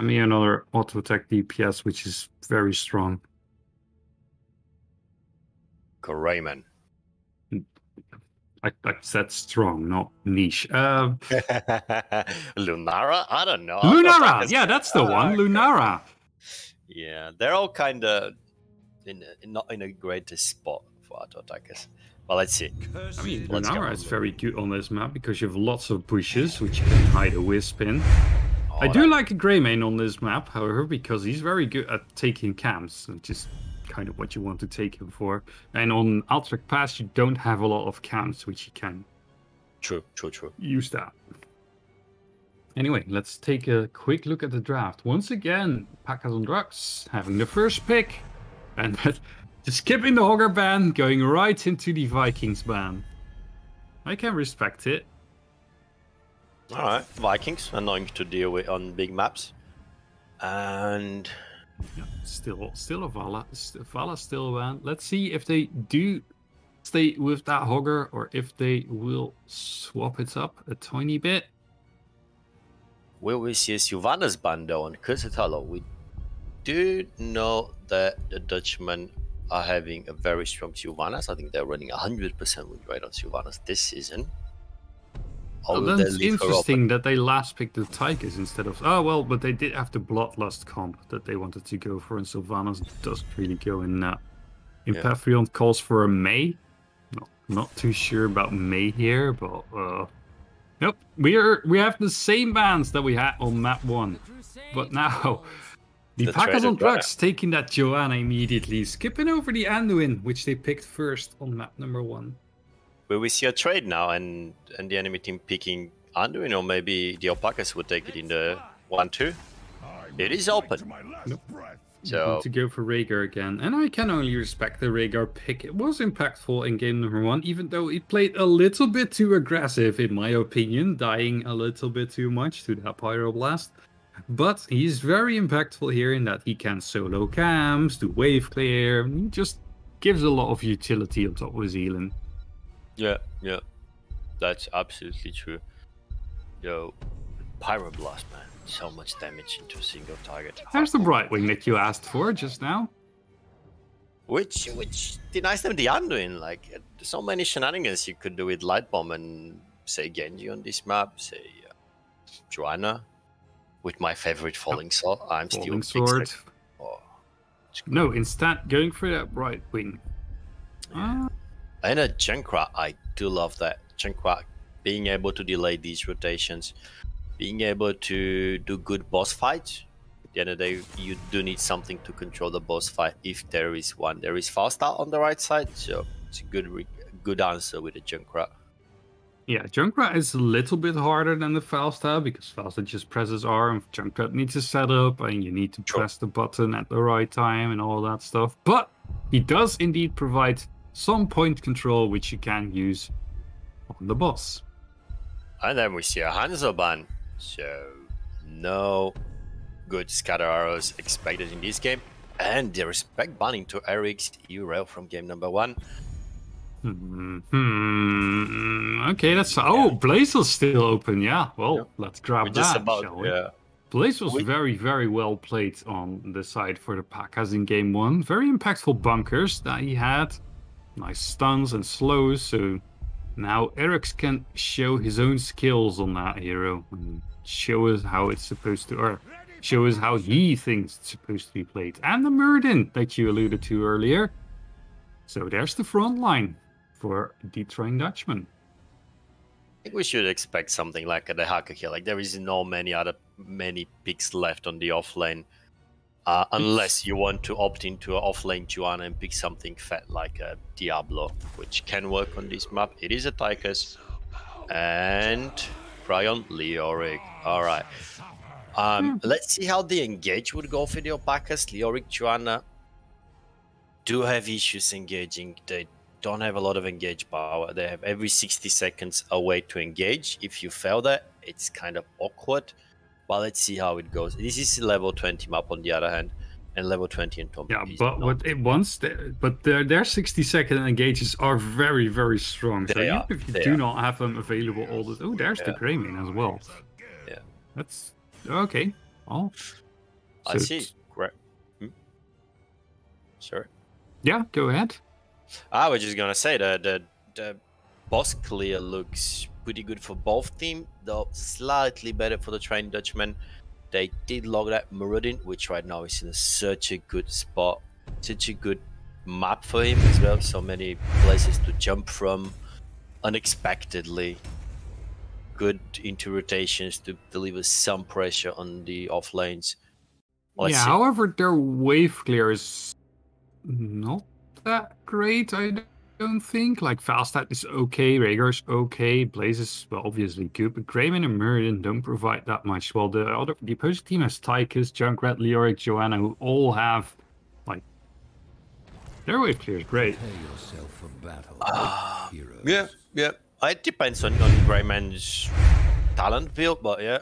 me another auto attack DPS, which is very strong. Rayman. I said strong, not niche. Lunara? I don't know. Lunara! Yeah, that's the one. Lunara. Yeah, they're all kind of not in a greatest spot for auto attackers. But let's see. I mean, Let's go. Lunara is very good on this map because you have lots of bushes which you can hide a wisp in. I do like a Greymane on this map, however, because he's very good at taking camps, which is kind of what you want to take him for. And on Alterac Pass, you don't have a lot of camps which you can True. use that. Anyway, let's take a quick look at the draft. Once again, Pacas on Drugs having the first pick. And just skipping the Hogger ban, going right into the Vikings ban. I can respect it. All right, Vikings annoying to deal with on big maps, and yeah, still a Vala. Vala's still a ban. Let's see if they do stay with that Hogger or if they will swap it up a tiny bit. Will we see a Sylvanas ban though on Cursed Hollow? We do know that the Dutchmen are having a very strong Sylvanas. I think they're running 100% win rate on Sylvanas this season. Oh, that's interesting that they last picked the Tigers instead of... Oh, well, but they did have the Bloodlust comp that they wanted to go for, and Sylvanas doesn't really go in that. Imperion calls for a May. Not too sure about May here, but... Nope, we have the same bans that we had on map 1. But now, the Pacas on Drugs taking that Joanna immediately, skipping over the Anduin, which they picked first on map number 1. Will we see a trade now and the enemy team picking Anduin, or maybe the Alpacas would take it in the 1-2? It is open. Nope. So to go for Rhaegar again, and I can only respect the Rhaegar pick. It was impactful in game number 1, even though it played a little bit too aggressive, in my opinion, dying a little bit too much to that Pyroblast. But he's very impactful here in that he can solo camps, do wave clear, and he just gives a lot of utility on top of Zealand. Yeah, that's absolutely true. Yo, Pyroblast, man, so much damage into a single target. There's the Brightwing that you asked for just now. Which denies them the Anduin. Like, so many shenanigans you could do with Light Bomb and say Genji on this map, say Joanna, with my favorite Falling Sword. I'm Falling still Sword. No, instead going for that Brightwing. Yeah. And a Junkrat, I do love that. Junkrat being able to delay these rotations, being able to do good boss fights. At the end of the day, you do need something to control the boss fight if there is one. There is Falstad on the right side, so it's a good answer with a Junkrat. Yeah, Junkrat is a little bit harder than the Falstad because Falstad just presses R and Junkrat needs a setup and you need to press the button at the right time and all that stuff. But he does indeed provide some point control which you can use on the boss. And then we see a Hanzo ban, so no good scatter arrows expected in this game. And the respect banning to Eric's Urail from game number 1. Okay, that's... Oh, Blazel's still open, yeah. Well, let's grab that, shall we? Yeah. Blaze was very, very well played on the side for the Pacas in game 1. Very impactful bunkers that he had. Nice stuns and slows, so now Eric's can show his own skills on that hero and show us how it's supposed to, or show us how he thinks it's supposed to be played. And the Murden that you alluded to earlier. So there's the front line for the Trained Dutchman. I think we should expect something like the Hacker here. Like, there is no many picks left on the offlane. Unless you want to opt into an offlane Joanna and pick something fat like a Diablo, which can work on this map. It is a Tychus. And Cryon Leoric. Alright. Let's see how the engage would go for the Alpacas. Leoric, Joanna do have issues engaging. They don't have a lot of engage power. They have every 60 seconds a way to engage. If you fail that, it's kind of awkward. But let's see how it goes. This is a level 20 map on the other hand, and level 20 in Tom. Yeah, but their 60-second engages are very, very strong. So even if you do not have them available all the... Oh, there's the Greymane as well. Yeah. That's... Okay. Oh. I see. Great. Sorry. Yeah, go ahead. I was just gonna say that the boss clear looks pretty good for both teams, though slightly better for the Trained Dutchman. They did log that Meridian, which right now is in such a good spot, such a good map for him as well. So many places to jump from unexpectedly. Good into rotations to deliver some pressure on the off lanes. Yeah, however, their wave clear is not that great, I don't think. Like, Falstad is okay, Rhaegar's okay, Blaze is, well, obviously good, but Greyman and Muradin don't provide that much. While the opposing team has Tychus, Junkrat, Leoric, Joanna, who all have, like, their wave clear is great. Yeah. It depends on Greyman's talent build, but yeah,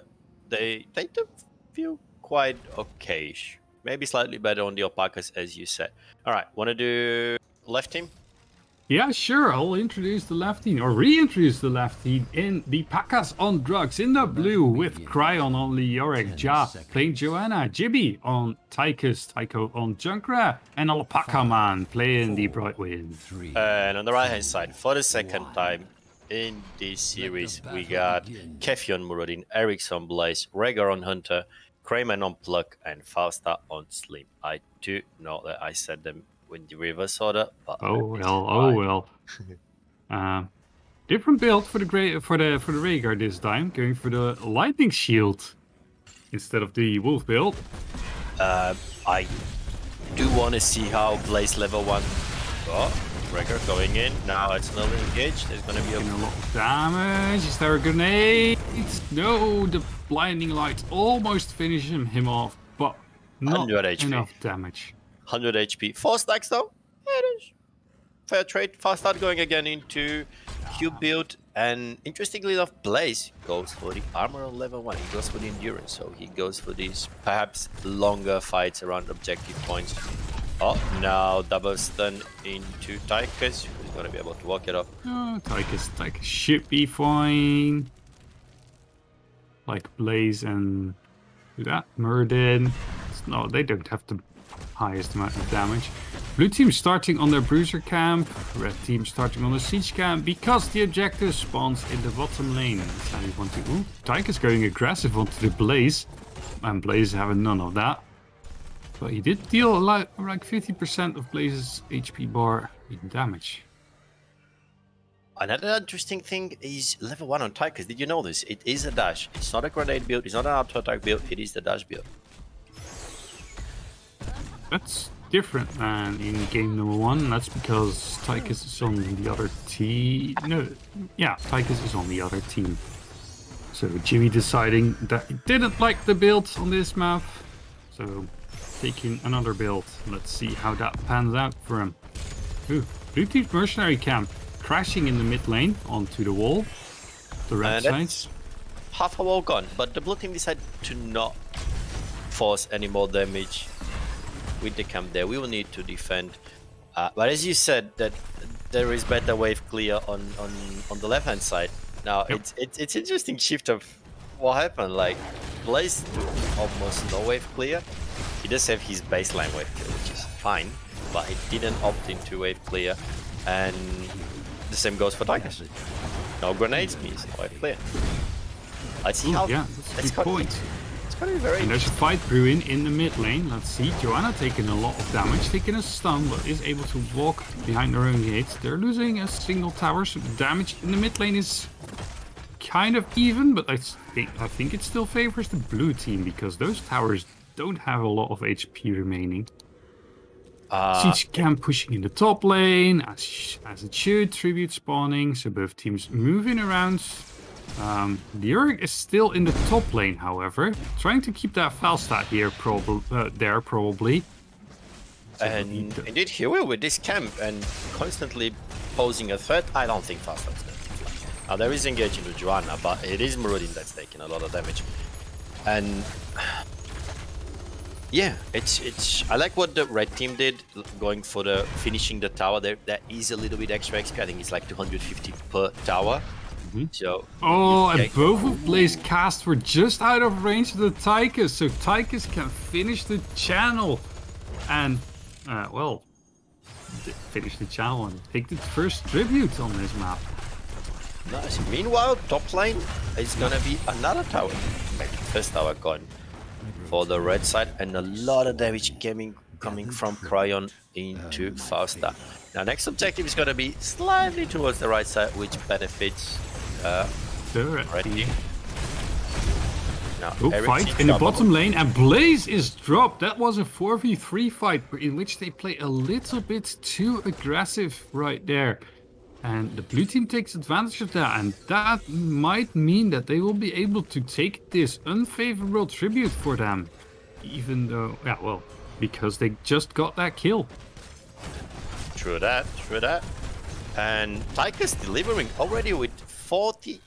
they do feel quite okay. Maybe slightly better on the Pacas, as you said. All right, want to do left team? Yeah, sure. I'll introduce the left team, or reintroduce the left team in the Pacas on drugs in the blue with Cryon on Leoric, Ja playing Joanna, Jibby on Tychus, Tycho on Junkrat, and Alpaca Man playing the Brightwind. And on the right hand side, for the second time in this series, we got Kefi on Muradin, Eric's on Blaze, Rhaegar on Hunter, Crayman on Pluck, and Falstad on Slim. I do know that I said them in the reverse order, but oh well. Different build for the Rhaegar this time, going for the Lightning Shield instead of the Wolf build. I do want to see how Blaze level 1. Oh, Rhaegar going in. Now it's not engaged. There's going to be a lot of damage. Is there a grenade? No, the blinding light almost finished him off, but not enough damage. 100 HP. 4 stacks though. Yeah, it is. Fair trade. Fast start going again into Cube build. And interestingly enough, Blaze goes for the armor on level 1. He goes for the endurance. So he goes for these perhaps longer fights around objective points. Oh, now double stun into Tychus. Who's going to be able to walk it off. Oh, Tychus should be fine. Like Blaze and that Muradin. No, they don't have the highest amount of damage. Blue team starting on their bruiser camp, red team starting on the siege camp because the objective spawns in the bottom lane. That's how you want to. Ooh, Tychus going aggressive onto the Blaze, and Blaze having none of that. But he did deal like 50% of Blaze's HP bar in damage. Another interesting thing is level 1 on Tychus. Did you know this? It is a dash. It's not a grenade build. It's not an auto attack build. It is the dash build. That's different than in game number 1. That's because Tychus is on the other team. No, yeah, Tychus is on the other team. So Jimmy deciding that he didn't like the build on this map. So taking another build. Let's see how that pans out for him. Ooh, blue team's mercenary camp crashing in the mid lane onto the wall. The red side. Half a wall gone, but the blue team decided to not force any more damage with the camp there. We will need to defend. But as you said, that there is better wave clear on the left hand side. Now it's interesting shift of what happened. Like Blaze almost no wave clear. He does have his baseline wave clear, which is fine, but he didn't opt into wave clear, and the same goes for Tychus. No grenades means no wave clear. Let's see how. Yeah, that's a good point. It's gonna be very. And there's a fight brewing in the mid lane. Let's see, Joanna taking a lot of damage, taking a stun, but is able to walk behind their own gates. They're losing a single tower, so the damage in the mid lane is kind of even, but I think it still favors the blue team because those towers don't have a lot of HP remaining. Siege camp pushing in the top lane, as it should, tribute spawning, so both teams moving around. Leoric is still in the top lane, however, trying to keep that Falstad here, probably. So and indeed he will with this camp and constantly posing a threat. I don't think Falstad's going to fly. Now there is engaging with Joanna, but it is Muradin that's taking a lot of damage. And yeah, it's. I like what the red team did, going for the finishing the tower. There is a little bit extra XP. I think it's like 250 per tower. So. Oh, and both of Blaze casts were just out of range of the Tychus, so Tychus can finish the channel, and well, finish the channel and take the first tribute on this map. Nice. Meanwhile, top lane is gonna be another tower. Maybe first tower gone for the red side, and a lot of damage coming from Cryon into Fausta. Now, next objective is going to be slightly towards the right side, which benefits the red team. Now, fight in the bottom lane, and Blaze is dropped. That was a 4v3 fight in which they play a little bit too aggressive right there. And the blue team takes advantage of that, and that might mean that they will be able to take this unfavorable tribute for them. Even though, yeah, well, because they just got that kill. True that, true that. And Pacas delivering already with 40,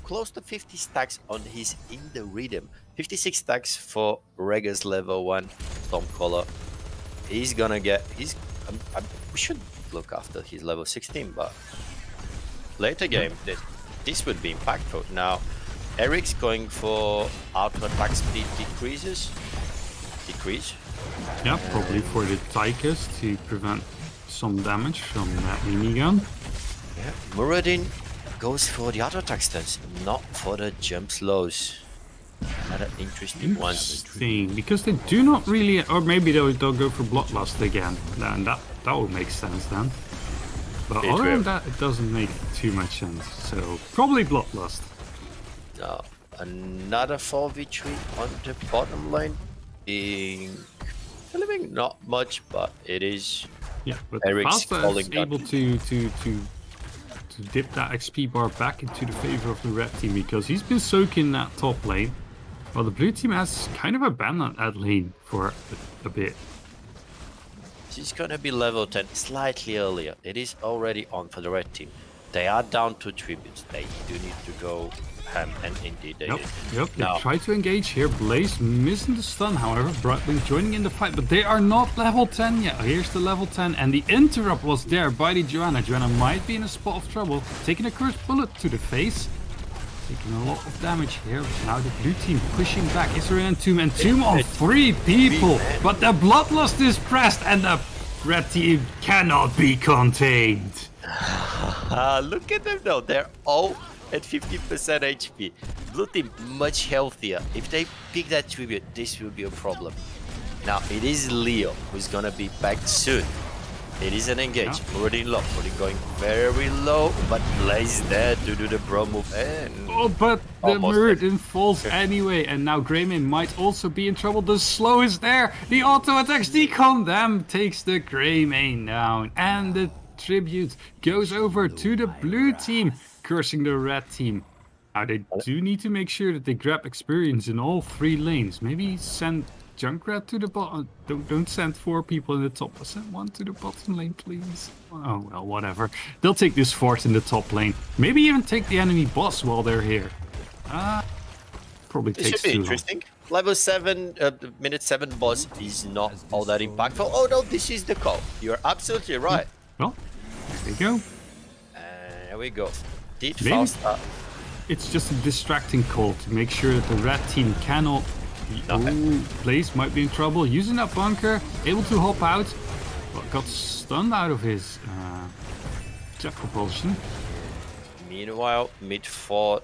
close to 50 stacks on his In the Rhythm. 56 stacks for Rega's level 1 Stormcaller. He's gonna get, we should look after his level 16, but later game, this would be impactful. Now, Eric's going for auto attack speed decrease. Yeah, probably for the Tychus to prevent some damage from that minigun. Yeah, Muradin goes for the auto attack stance, not for the jump slows. Another interesting one. Because they do not really, or maybe they'll go for Bloodlust again. Then that would make sense then. But other than that, it doesn't make too much sense. So probably Bloodlust. Now, another 4v3 on the bottom lane. Delivering not much, but it is. Yeah, but Eric's Fausta is able to dip that XP bar back into the favor of the red team because he's been soaking that top lane, while the blue team has kind of abandoned that lane for a bit. She's gonna be level 10 slightly earlier. It is already on for the red team. They are down 2 tributes. They do need to go ham, and indeed they did. Yep, they try to engage here. Blaze missing the stun, however. Brightwing joining in the fight, but they are not level 10 yet. Here's the level 10, and the interrupt was there by the Joanna. Joanna might be in a spot of trouble. Taking a cursed bullet to the face. Taking a lot of damage here. Now the blue team pushing back. Is there an entomb on 3 people? But the Bloodlust is pressed, and the red team cannot be contained. Look at them though. They're all at 50% HP. Blue team much healthier. If they pick that tribute, this will be a problem. Now it is Leo who's gonna be back soon. It is an engage. Already low. Already going very low, but Blaze there to do the bro move. And but the Muradin falls anyway, and now Greymane might also be in trouble. The slow is there. The auto attacks decon them, takes the Greymane down, and the tribute goes over to the blue team, cursing the red team. Now they do need to make sure that they grab experience in all 3 lanes. Maybe send Junkrat to the bottom. Don't send 4 people in the top. Send 1 to the bottom lane, please. Oh well, whatever. They'll take this fort in the top lane. Maybe even take the enemy boss while they're here. Probably this takes should be too interesting. Long. Level 7, minute 7 boss is not all that impactful. Oh no, this is the call. You're absolutely right. Well, there we go. There we go. Did Fausta. It's just a distracting call to make sure that the red team cannot. Blaze might be in trouble. Using that bunker, able to hop out, but got stunned out of his jet propulsion. Meanwhile, mid fort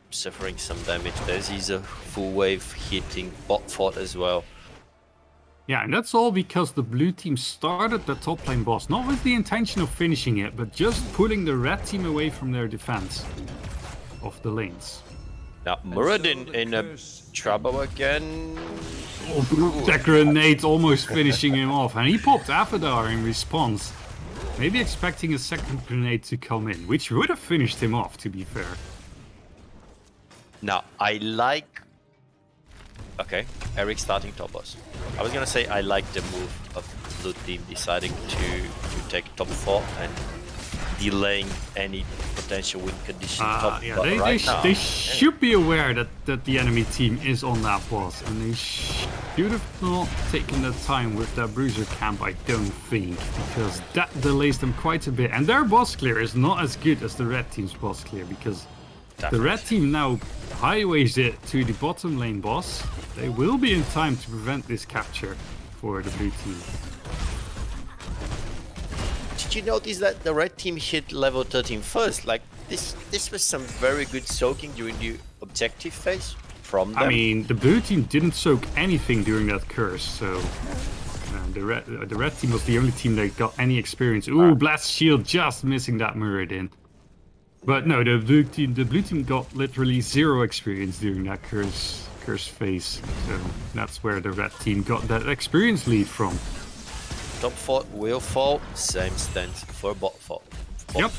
suffering some damage. There's a full wave hitting bot fort as well. Yeah, and that's all because the blue team started the top lane boss, not with the intention of finishing it, but just pulling the red team away from their defense of the lanes. Now, Muradin in a trouble again. Oh, that grenade almost finishing him off, and he popped Aphidar in response. Maybe expecting a second grenade to come in, which would have finished him off, to be fair. Now, I like... Okay, Eric starting top boss. I was gonna say I like the move of blue team deciding to take top 4 and delaying any potential win condition top. Yeah, they should be aware that the enemy team is on that boss, and they should have not taken the time with that bruiser camp, I don't think, because that delays them quite a bit. And their boss clear is not as good as the red team's boss clear, because the red team now highways it to the bottom lane boss. They will be in time to prevent this capture for the blue team. Did you notice that the red team hit level 13 first? Like, this was some very good soaking during the objective phase from them. I mean, the blue team didn't soak anything during that curse, so the red team was the only team that got any experience. Ooh, Blast Shield just missing that Muradin. But no, the blue team got literally 0 experience during that curse phase. So that's where the red team got that experience lead from. Top fort will fall, same stance for bot fort. Yep.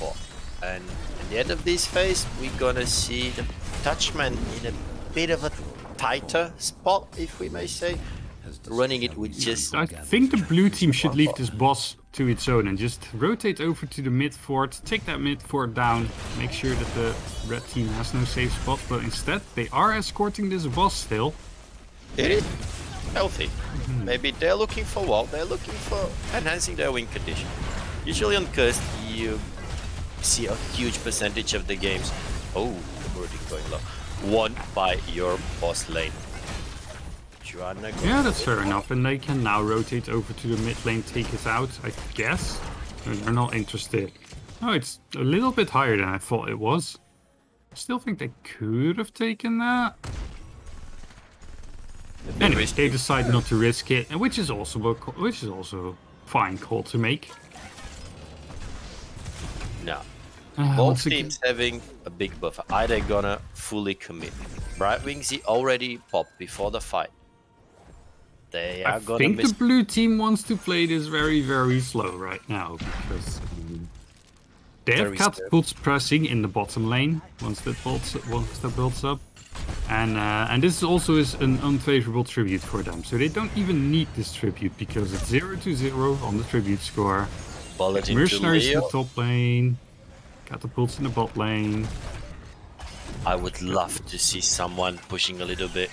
And at the end of this phase, we're gonna see the Dutchmen in a bit of a tighter spot, if we may say, running it with just... I think the blue team should leave this boss to its own and just rotate over to the mid fort, take that mid fort down, make sure that the red team has no safe spots, but instead they are escorting this boss still. It is healthy. Maybe they're looking for what? They're looking for enhancing their win condition. Usually on Cursed, you see a huge percentage of the games. Oh, already going low. Won by your boss lane. Yeah, that's fair enough, and they can now rotate over to the mid lane, take it out, I guess. They're not interested. Oh, it's a little bit higher than I thought it was. I still think they could have taken that. Anyway, they decide not to risk it, and which is also fine call to make. No. Both teams having a big buffer. Are they gonna fully commit? Brightwings he already popped before the fight. They are gonna think the blue team wants to play this very, very slow right now because they have catapults pressing in the bottom lane once that builds up, and this also is an unfavorable tribute for them. So they don't even need this tribute because it's 0-0 on the tribute score. Mercenaries in the top lane, catapults in the bot lane. I would love to see someone pushing a little bit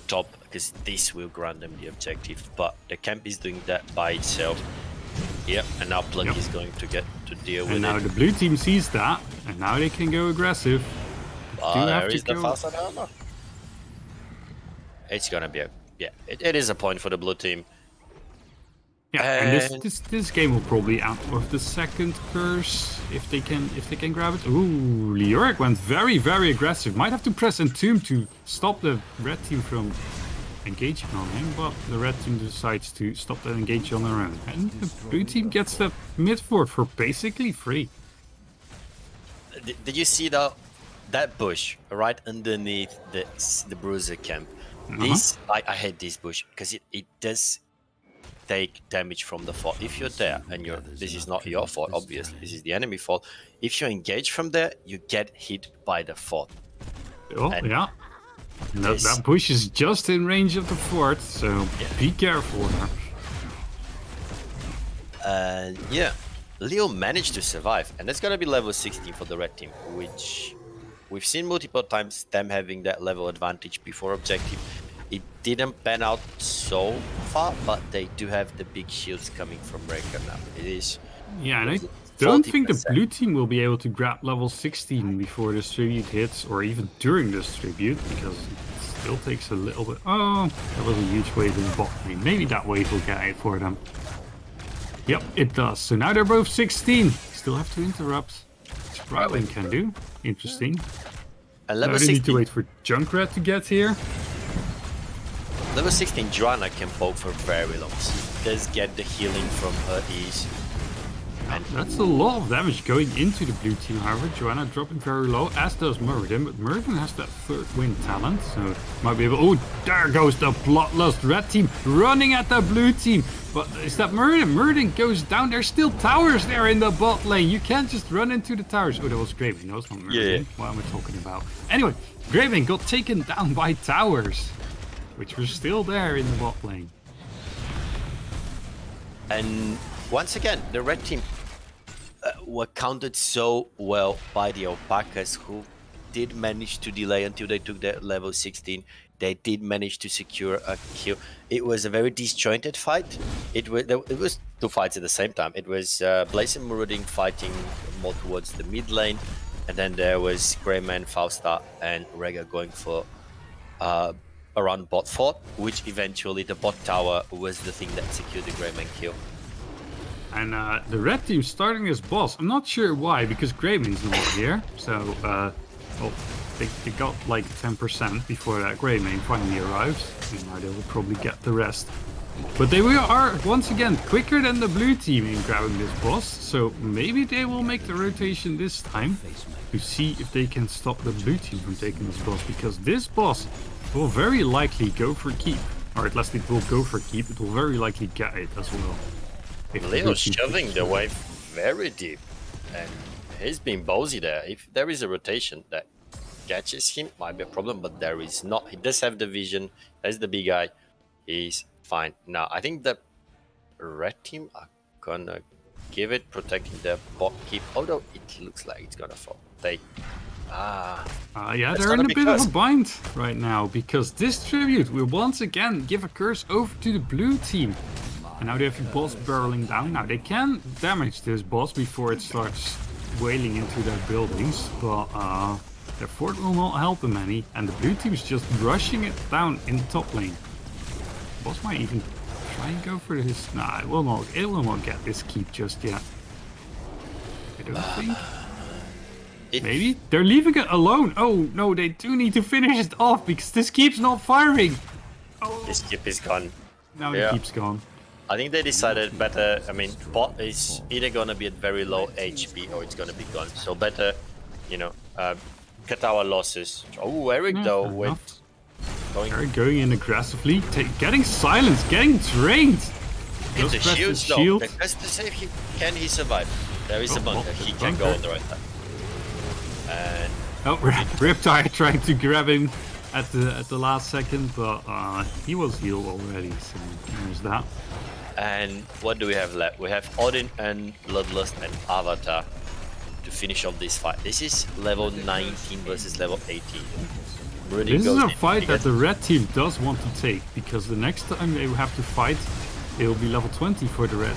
top, because this will grant them the objective, but the camp is doing that by itself. Yep, and now Plug is going to get to deal with it. And now the blue team sees that, and now they can go aggressive. There is the fast armor. It's gonna be it is a point for the blue team. Yeah, and this game will probably out of the second curse if they can grab it. Ooh, Leoric went very, very aggressive. Might have to press Entomb to stop the red team from engaging on him, but the red team decides to stop that engage on their own. And the blue team gets the mid fort for basically free. Did you see that bush right underneath the bruiser camp? This I hate this bush because it does take damage from the fort. If you're there and this is not your fault, obviously, this is the enemy fault. If you engage from there, you get hit by the fort. Oh, and yeah. That bush is just in range of the fort, so be careful. Yeah, Leo managed to survive, and that's gonna be level 16 for the red team, which we've seen multiple times them having that level advantage before objective. It didn't pan out so far, but they do have the big shields coming from Breaker now. It is... Yeah, and I don't think the blue team will be able to grab level 16 before this tribute hits, or even during this tribute, because it still takes a little bit... Oh, that was a huge wave in the bot lane. Maybe that wave will get it for them. Yep, it does. So now they're both 16. Still have to interrupt. Which Brightwing can do. Interesting. And level now they 16... need to wait for Junkrat to get here. Level 16 Joanna can poke for very long. She does get the healing from her ease. And that's a lot of damage going into the blue team, however. Joanna dropping very low, as does Muradin, but Muradin has that third win talent, so might be able... Oh, there goes the bloodlust red team running at the blue team. But is that Muradin? Muradin goes down. There's still towers there in the bot lane. You can't just run into the towers. Oh, that was Greymane. No, it's not Muradin. Yeah. What am I talking about? Anyway, Greymane got taken down by towers, which were still there in the bot lane. And once again, the red team were countered so well by the Pacas, who did manage to delay until they took their level 16. They did manage to secure a kill. It was a very disjointed fight. It was two fights at the same time. It was Blaze and Muradin fighting more towards the mid lane, and then there was Greymane, Fausta, and Rega going for around bot fort, which eventually the bot tower was the thing that secured the Greymane kill. And the red team starting this boss. I'm not sure why, because Greymane's not here. So, well, they got like 10% before that Greymane finally arrives. And now they will probably get the rest. But they are, once again, quicker than the blue team in grabbing this boss. So maybe they will make the rotation this time to see if they can stop the blue team from taking this boss. Because this boss will very likely go for keep. Or at least it will go for keep. It will very likely get it as well. Leo's shoving the wave very deep. And he's being ballsy there. If there is a rotation that catches him, might be a problem. But there is not. He does have the vision. That's the big guy. He's fine. Now, I think the red team are gonna give it, protecting their bot keep. Although it looks like it's gonna fall. Yeah, they're in a bit of a bind right now because this tribute will once again give a curse over to the blue team. And now they have the boss barreling down. Now they can damage this boss before it starts wailing into their buildings, but their fort will not help them any. And the blue team is just rushing it down in the top lane. The boss might even try and go for this. Nah, it will not get this keep just yet. I don't think. Maybe? They're leaving it alone. Oh, no, they do need to finish it off because this keep's not firing. Oh. This keep is gone. Now the keep's gone. I think they decided better, I mean, bot is either gonna be at very low HP or it's gonna be gone. So better, you know, cut our losses. Oh, Eric though, with Eric going in aggressively, getting silenced, getting drained. Hit the shields though. Just to save him, can he survive? There is a bunker, he can go on the right side. And Riptide trying to grab him at the last second, but he was healed already, so there's that. And what do we have left? We have Odin and Bloodlust and Avatar to finish off this fight. This is level 19 versus level 18. This is a fight that the red team does want to take, because the next time they will have to fight, it will be level 20 for the blue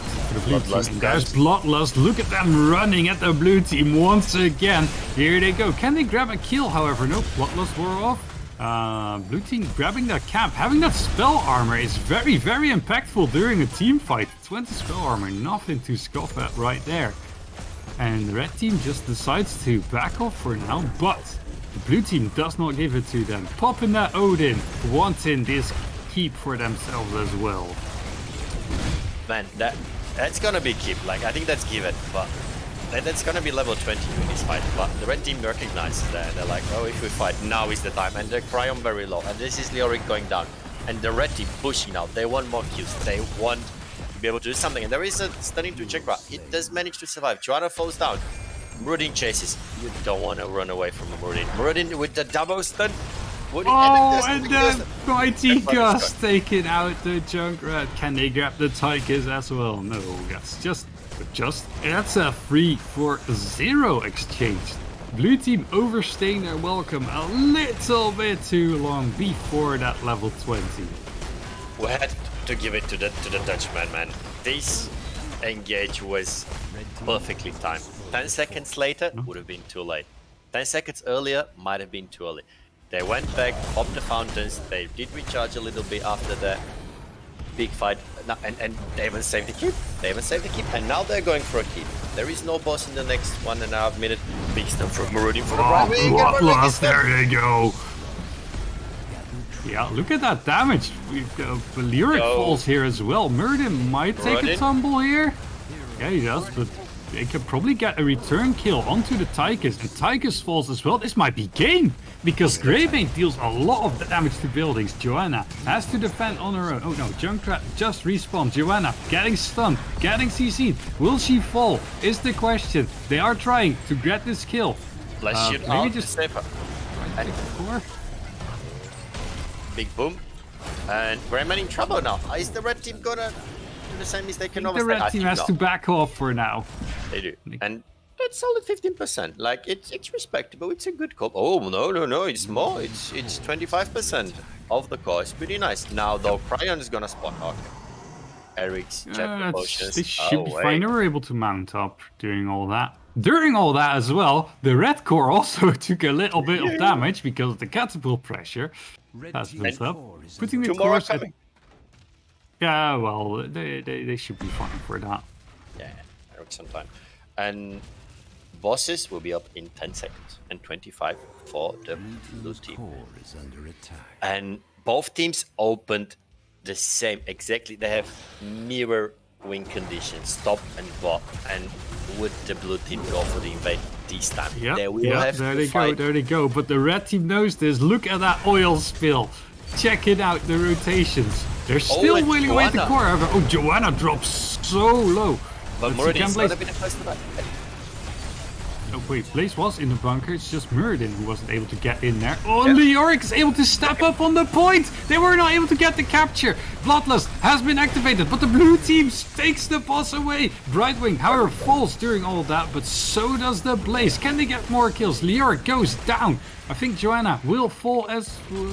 team. And there's Bloodlust. Look at them running at the blue team once again. Here they go. Can they grab a kill? However, no, Bloodlust wore off. Blue team grabbing that cap. Having that spell armor is very, very impactful during a team fight. 20 spell armor, nothing to scoff at right there. And the red team just decides to back off for now, but the blue team does not give it to them. Popping that Odin, wanting this keep for themselves as well. Man, that's gonna be keep. Like, I think that's given, but that's gonna be level 20 in this fight. But the red team recognizes that. They're like, oh, if we fight, now is the time. And they cry on very low. And this is Leoric going down. And the red team pushing now. They want more kills. They want to be able to do something. And there is a stunning to Chakra. He does manage to survive. Joanna falls down. Muradin chases. You don't want to run away from Muradin. Muradin with the double stun. And then Mighty Gus taking out the Junkrat. Can they grab the Tigers as well? No, that's just that's a 3-4-0 exchange. Blue team overstaying their welcome a little bit too long before that level 20. We had to give it to the Dutchman, man. This engage was perfectly timed. 10 seconds later would have been too late. 10 seconds earlier might have been too early. They went back, popped the fountains, they did recharge a little bit after the big fight, and they even saved the keep. And now they're going for a keep. There is no boss in the next 1.5 minutes. Big stuff from Muradin for the Bloodlust, there you go. Yeah, look at that damage. Lyric falls here as well. Muradin might take a tumble here. Yeah, he does, but they could probably get a return kill onto the Tychus, and Tychus falls as well. This might be game, because Greybane deals a lot of damage to buildings. Joanna has to defend on her own. Oh no, Junkrat just respawned. Joanna getting stunned, getting CC'd. Will she fall? Is the question. They are trying to get this kill. Let's shoot out just save her. Big boom. And Greybane in trouble now. Is the red team gonna do the same mistake? The red team has to back off for now. They do. And that's solid 15%. Like, it's respectable. It's a good call. Oh, no. It's more. It's 25% of the core. It's pretty nice. Now, though, Cryon is gonna spawn. Okay. Eric's jet potions. They should be fine. They were able to mount up during all that. During all that as well, the red core also took a little bit of damage because of the catapult pressure has built up. Putting the cores at... Yeah, well, they should be fine for that. Yeah, Eric sometime. And bosses will be up in 10 seconds and 25 for the blue team. And both teams opened the same exactly. They have mirror win conditions, top and bot. And would the blue team go for the invade this time? Yep, They will yep, have there to they fight. go, there they go. But the red team knows this. Look at that oil spill. Check it out, the rotations. They're still and wheeling away the Joanna. core. However, oh, Joanna drops so low. But she Muradin's can gonna place. be the first to die. Oh wait, Blaze was in the bunker. It's just Muradin who wasn't able to get in there. Oh, and Leoric is able to step up on the point. They were not able to get the capture. Bloodlust has been activated, but the blue team takes the boss away. Brightwing, however, falls during all that, but so does the Blaze. Can they get more kills? Leoric goes down. I think Joanna will fall as well,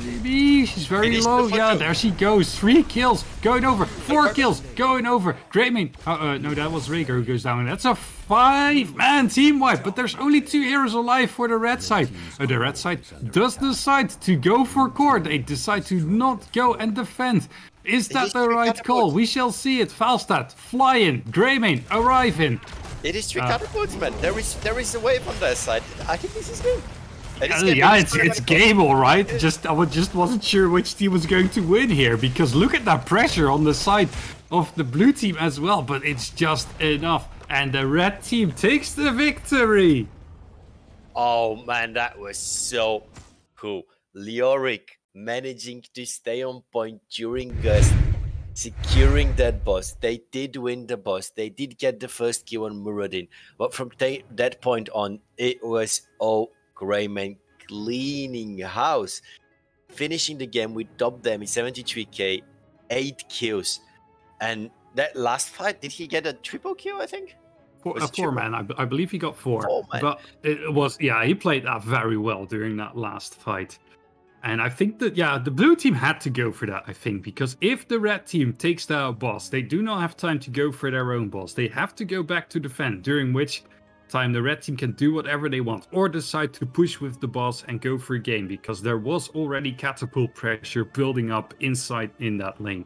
maybe. She's very low. Yeah, there she goes. 3 kills going over. 4 kills going over. Greymane. No, that was Rhaegar who goes down. And that's a 5-man team wipe. But there's only 2 heroes alive for the red side. The red side does decide to go for core. They decide to not go and defend. Is that the right call? We shall see it. Falstad, fly in. Greymane, arrive in. It is 3 catapults, man. There is a wave on their side. I think this is game. Yeah, it's game, all right. I just wasn't sure which team was going to win here, because look at that pressure on the side of the blue team as well. But it's just enough, and the red team takes the victory. Oh man, that was so cool. Leoric managing to stay on point during Gust, securing that boss. They did win the boss. They did get the first kill on Muradin, but from that point on, it was Greymane cleaning house, finishing the game with top damage 73k, 8 kills, and that last fight, did he get a triple kill? I think. Four man, I believe he got 4. 4 man. But it was, yeah, he played that very well during that last fight. And I think that, yeah, the blue team had to go for that, I think, because if the red team takes their boss, they do not have time to go for their own boss. They have to go back to defend, during which time the red team can do whatever they want or decide to push with the boss and go for a game, because there was already catapult pressure building up inside in that lane.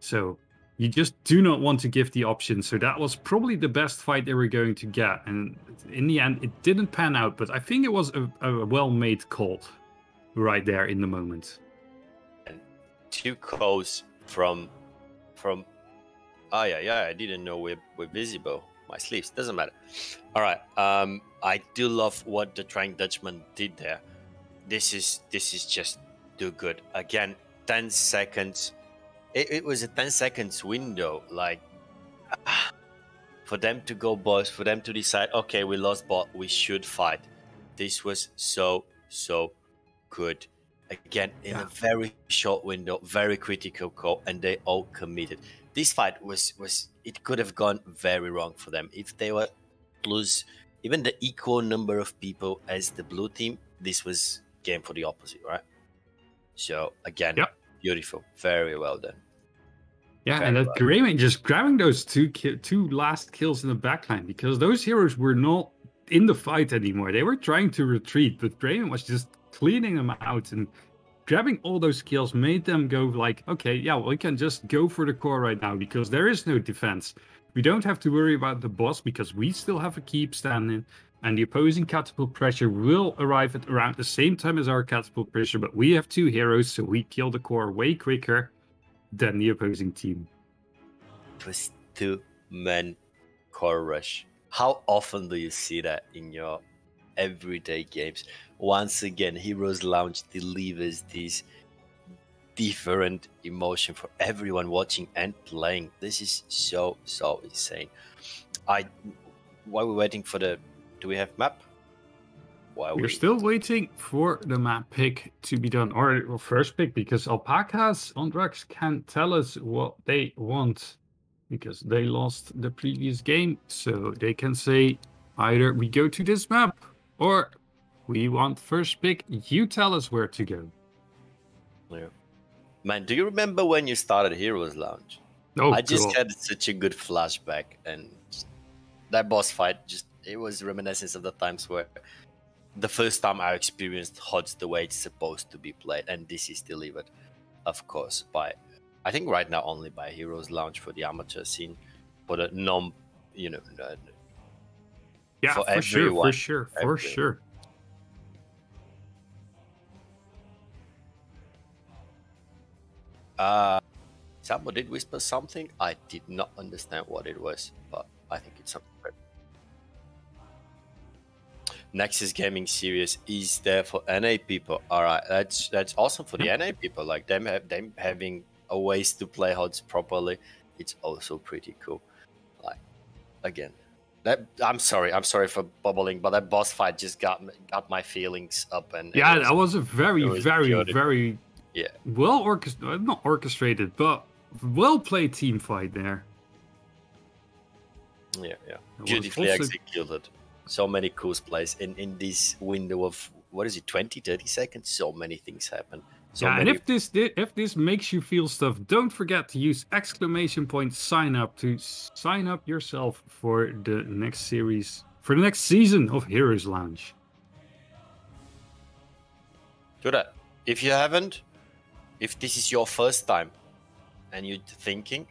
So you just do not want to give the option. So that was probably the best fight they were going to get, and in the end it didn't pan out, but I think it was a well-made call right there in the moment. And 2 calls from oh yeah, I didn't know we're visible. My sleeves, doesn't matter. All right, I do love what the Trying Dutchman did there. This is just too good. Again, 10 seconds. It was a 10 seconds window, like for them to go boss, for them to decide, okay, we lost bot, we should fight. This was so good. Again, in a very short window, very critical call, and they all committed. This fight was it could have gone very wrong for them if they were lose even the equal number of people as the blue team. This was game for the opposite, right? So again, beautiful, very well done. Yeah, very and that well. Greymane just grabbing those two last kills in the backline, because those heroes were not in the fight anymore. They were trying to retreat, but Greymane was just cleaning them out, and grabbing all those kills made them go like, okay, yeah, we can just go for the core right now, because there is no defense. We don't have to worry about the boss, because we still have a keep standing, and the opposing catapult pressure will arrive at around the same time as our catapult pressure, but we have 2 heroes, so we kill the core way quicker than the opposing team. It was 2-man core rush. How often do you see that in your everyday games? Once again, Heroes Lounge delivers this different emotion for everyone watching and playing. This is so insane. While we're waiting for the, do we have map? We're still waiting for the map pick to be done, or first pick, because Alpacas on Drugs can't tell us what they want, because they lost the previous game. So they can say either we go to this map, or we want first pick, you tell us where to go. Yeah. Man, do you remember when you started Heroes Lounge? Oh, I just cool. had such a good flashback, and that boss fight, it was reminiscence of the times where the first time I experienced HODs the way it's supposed to be played, and this is delivered, of course, by, I think right now only by Heroes Lounge for the amateur scene, for the non, yeah, for for sure. Someone did whisper something. I did not understand what it was, but I think it's something good. Nexus Gaming Series is there for NA people. All right, that's awesome for the NA people. Like them having a ways to play HOTS properly. It's also pretty cool. Like again, I'm sorry for bubbling, but that boss fight just got my feelings up. And yeah, that was a very well orchestrated, not orchestrated, but well played team fight there. Yeah, beautifully executed. So many cool plays in this window of, what is it, 20-30 seconds? So many things happen. And if this makes you feel stuff, don't forget to use !sign up to sign up yourself for the next series, for the next season of Heroes Lounge. Do that. If you haven't, if this is your first time and you're thinking,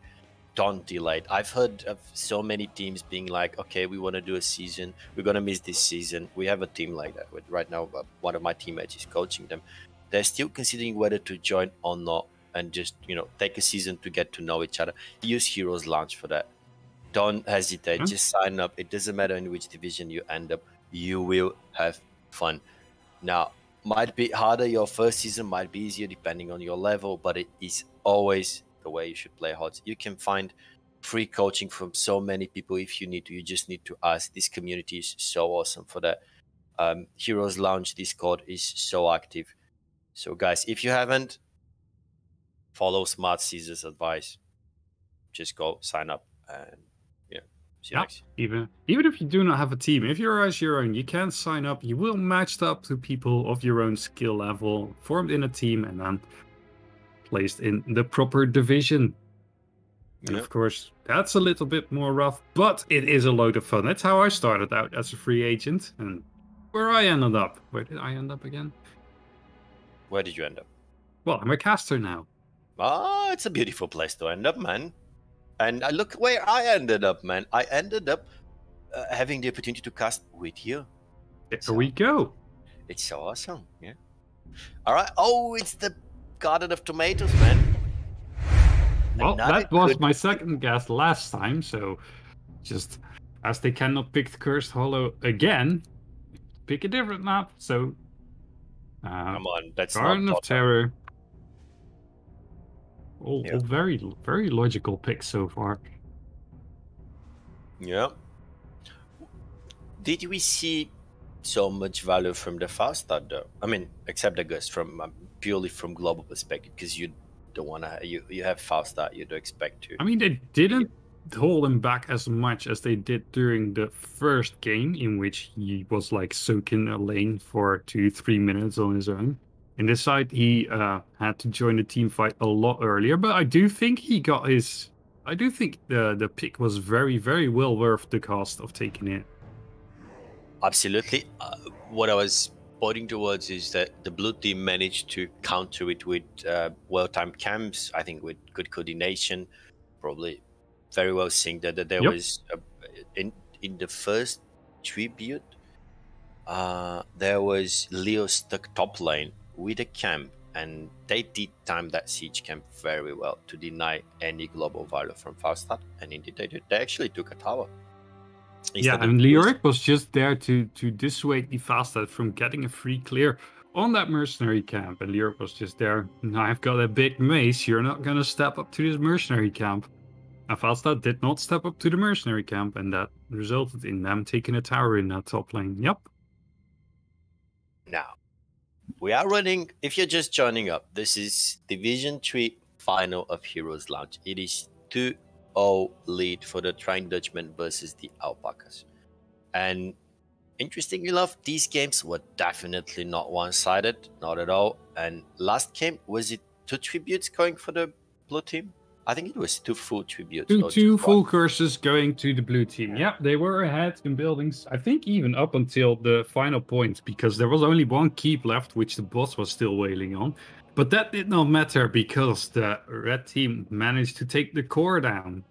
don't delay it. I've heard of so many teams being like, okay, we want to do a season. We're going to miss this season. We have a team like that. Right now, one of my teammates is coaching them. They're still considering whether to join or not and just, take a season to get to know each other. Use Heroes Launch for that. Don't hesitate. Just sign up. It doesn't matter in which division you end up. You will have fun. Now, might be harder. Your first season might be easier depending on your level, but it is always the way you should play HOTS. You can find free coaching from so many people if you need to. You just need to ask. This community is so awesome for that. Heroes Lounge Discord is so active. So guys, if you haven't, follow Smart Caesar's advice. Just go sign up and see you next. Even if you do not have a team, if you're as your own, you can sign up. You will match up to people of your own skill level, formed in a team, and then placed in the proper division. And of course, that's a little bit more rough, but it is a load of fun. That's how I started out as a free agent, and where I ended up. Where did I end up again? Where did you end up? Well, I'm a caster now. Ah, it's a beautiful place to end up, man. And look where I ended up, man. I ended up having the opportunity to cast with you. There we go. It's so awesome, yeah. All right. Oh, it's the Garden of Tomatoes, man. Well, that was my second guess last time, so just as they cannot pick the Cursed Hollow again, pick a different map. So, come on, that's Garden not of Terror. All very, very logical picks so far. Yeah. Did we see so much value from the fast start though? I mean, except I guess from purely from global perspective, because you don't want to. You have fast start. You don't expect to. I mean, they didn't hold him back as much as they did during the first game, in which he was like soaking a lane for 2-3 minutes on his own. In this side, he had to join the team fight a lot earlier, but I do think he got his. I do think the pick was very, very well worth the cost of taking it. Absolutely. What I was pointing towards is that the blue team managed to counter it with well-timed camps. I think with good coordination, probably very well synced. That there was in the first tribute, there was Leo stuck top lane with a camp, and they did time that siege camp very well to deny any global value from Falstad, and indeed they did. They actually took a tower. And Leoric was just there to dissuade the Falstad from getting a free clear on that mercenary camp, and Leoric was just there. I've got a big mace, you're not gonna step up to this mercenary camp. And Falstad did not step up to the mercenary camp, and that resulted in them taking a tower in that top lane. Yep. Now, we are running, if you're just joining up, this is Division 3 final of Heroes Lounge. It is 2-0 lead for the Trying Dutchmen versus the Alpacas. And interestingly enough, these games were definitely not one-sided, not at all. And last game, was it 2 tributes going for the blue team? I think it was 2 full tributes. Two full curses going to the blue team. Yeah, they were ahead in buildings. I think even up until the final point, because there was only 1 keep left, which the boss was still wailing on. But that did not matter because the red team managed to take the core down.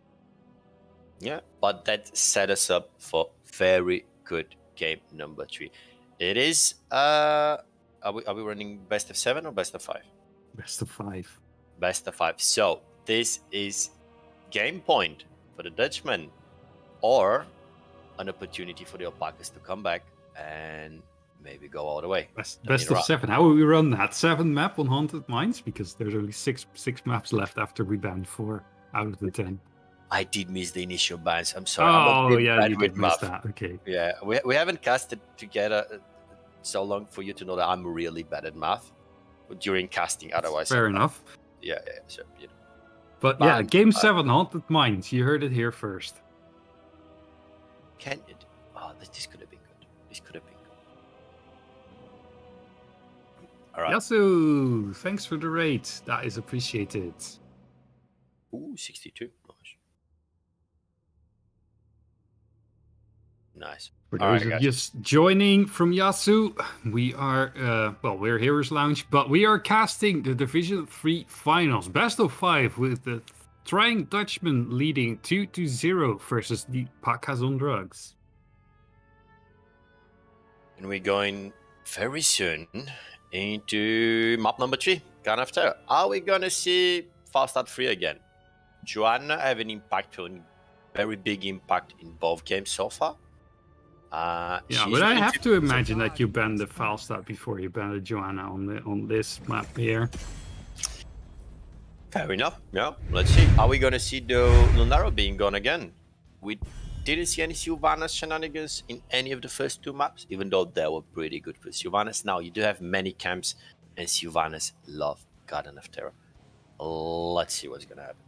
Yeah, but that set us up for very good game number 3. It is, are we running best of 7 or best of 5? Best of 5. Best of 5. So, this is game point for the Dutchmen, or an opportunity for the Pacas to come back and maybe go all the way. Best of 7. How will we run that? 7 map on Haunted Mines? Because there's only six maps left after we banned 4 out of the 10. I did miss the initial bans. I'm sorry. Oh, yeah, you did miss that. Okay. Yeah, we haven't casted together so long for you to know that I'm really bad at math during casting. Otherwise, fair enough. Yeah, so, you know. But yeah, Game 7, Haunted Mines. You heard it here first. Can it? Oh, this could have been good. This could have been good. All right. Yasu, thanks for the raid. That is appreciated. Ooh, 62. Nice. For those of just joining from Yasu, we are, we're Heroes Lounge, but we are casting the Division 3 finals. Best of 5 with the Trying Dutchmen leading 2-0 versus the Pacas on drugs. And we're going very soon into map number 3, Gun of Terror. Are we going to see Fast Start 3 again? Joanna have an impact, very big impact in both games so far. Yeah, but I have to imagine that you ban the Falstad before you ban the Joanna on this map here. Fair enough. Yeah, let's see. Are we gonna see the Lunaro being gone again? We didn't see any Sylvanas shenanigans in any of the first 2 maps, even though they were pretty good for Sylvanas. Now you do have many camps, and Sylvanas love Garden of Terror. Let's see what's gonna happen.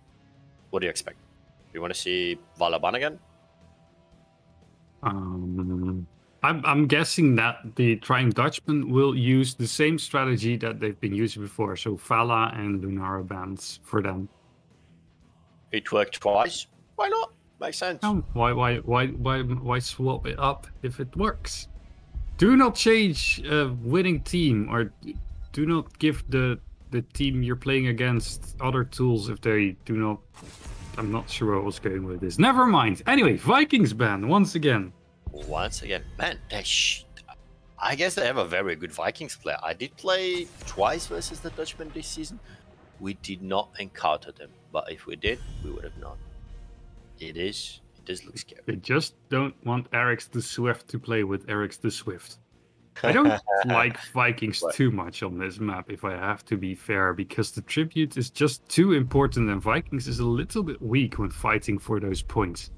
What do you expect? Do you want to see Valaban again? I'm guessing that the Trying Dutchmen will use the same strategy that they've been using before, so Vala and Lunara bans for them. It worked twice. Why not? Makes sense. Why swap it up if it works? Do not change a winning team, or do not give the team you're playing against other tools if they do not. I'm not sure where I was going with this. Never mind. Anyway, Vikings ban once again. Once again, man, I guess they have a very good Vikings player. I did play twice versus the Dutchmen this season. We did not encounter them, but if we did, we would have known. It does look scary. They just don't want Eric's the Swift to play with Eric's the Swift. I don't like Vikings too much on this map, if I have to be fair, because the tribute is just too important and Vikings is a little bit weak when fighting for those points.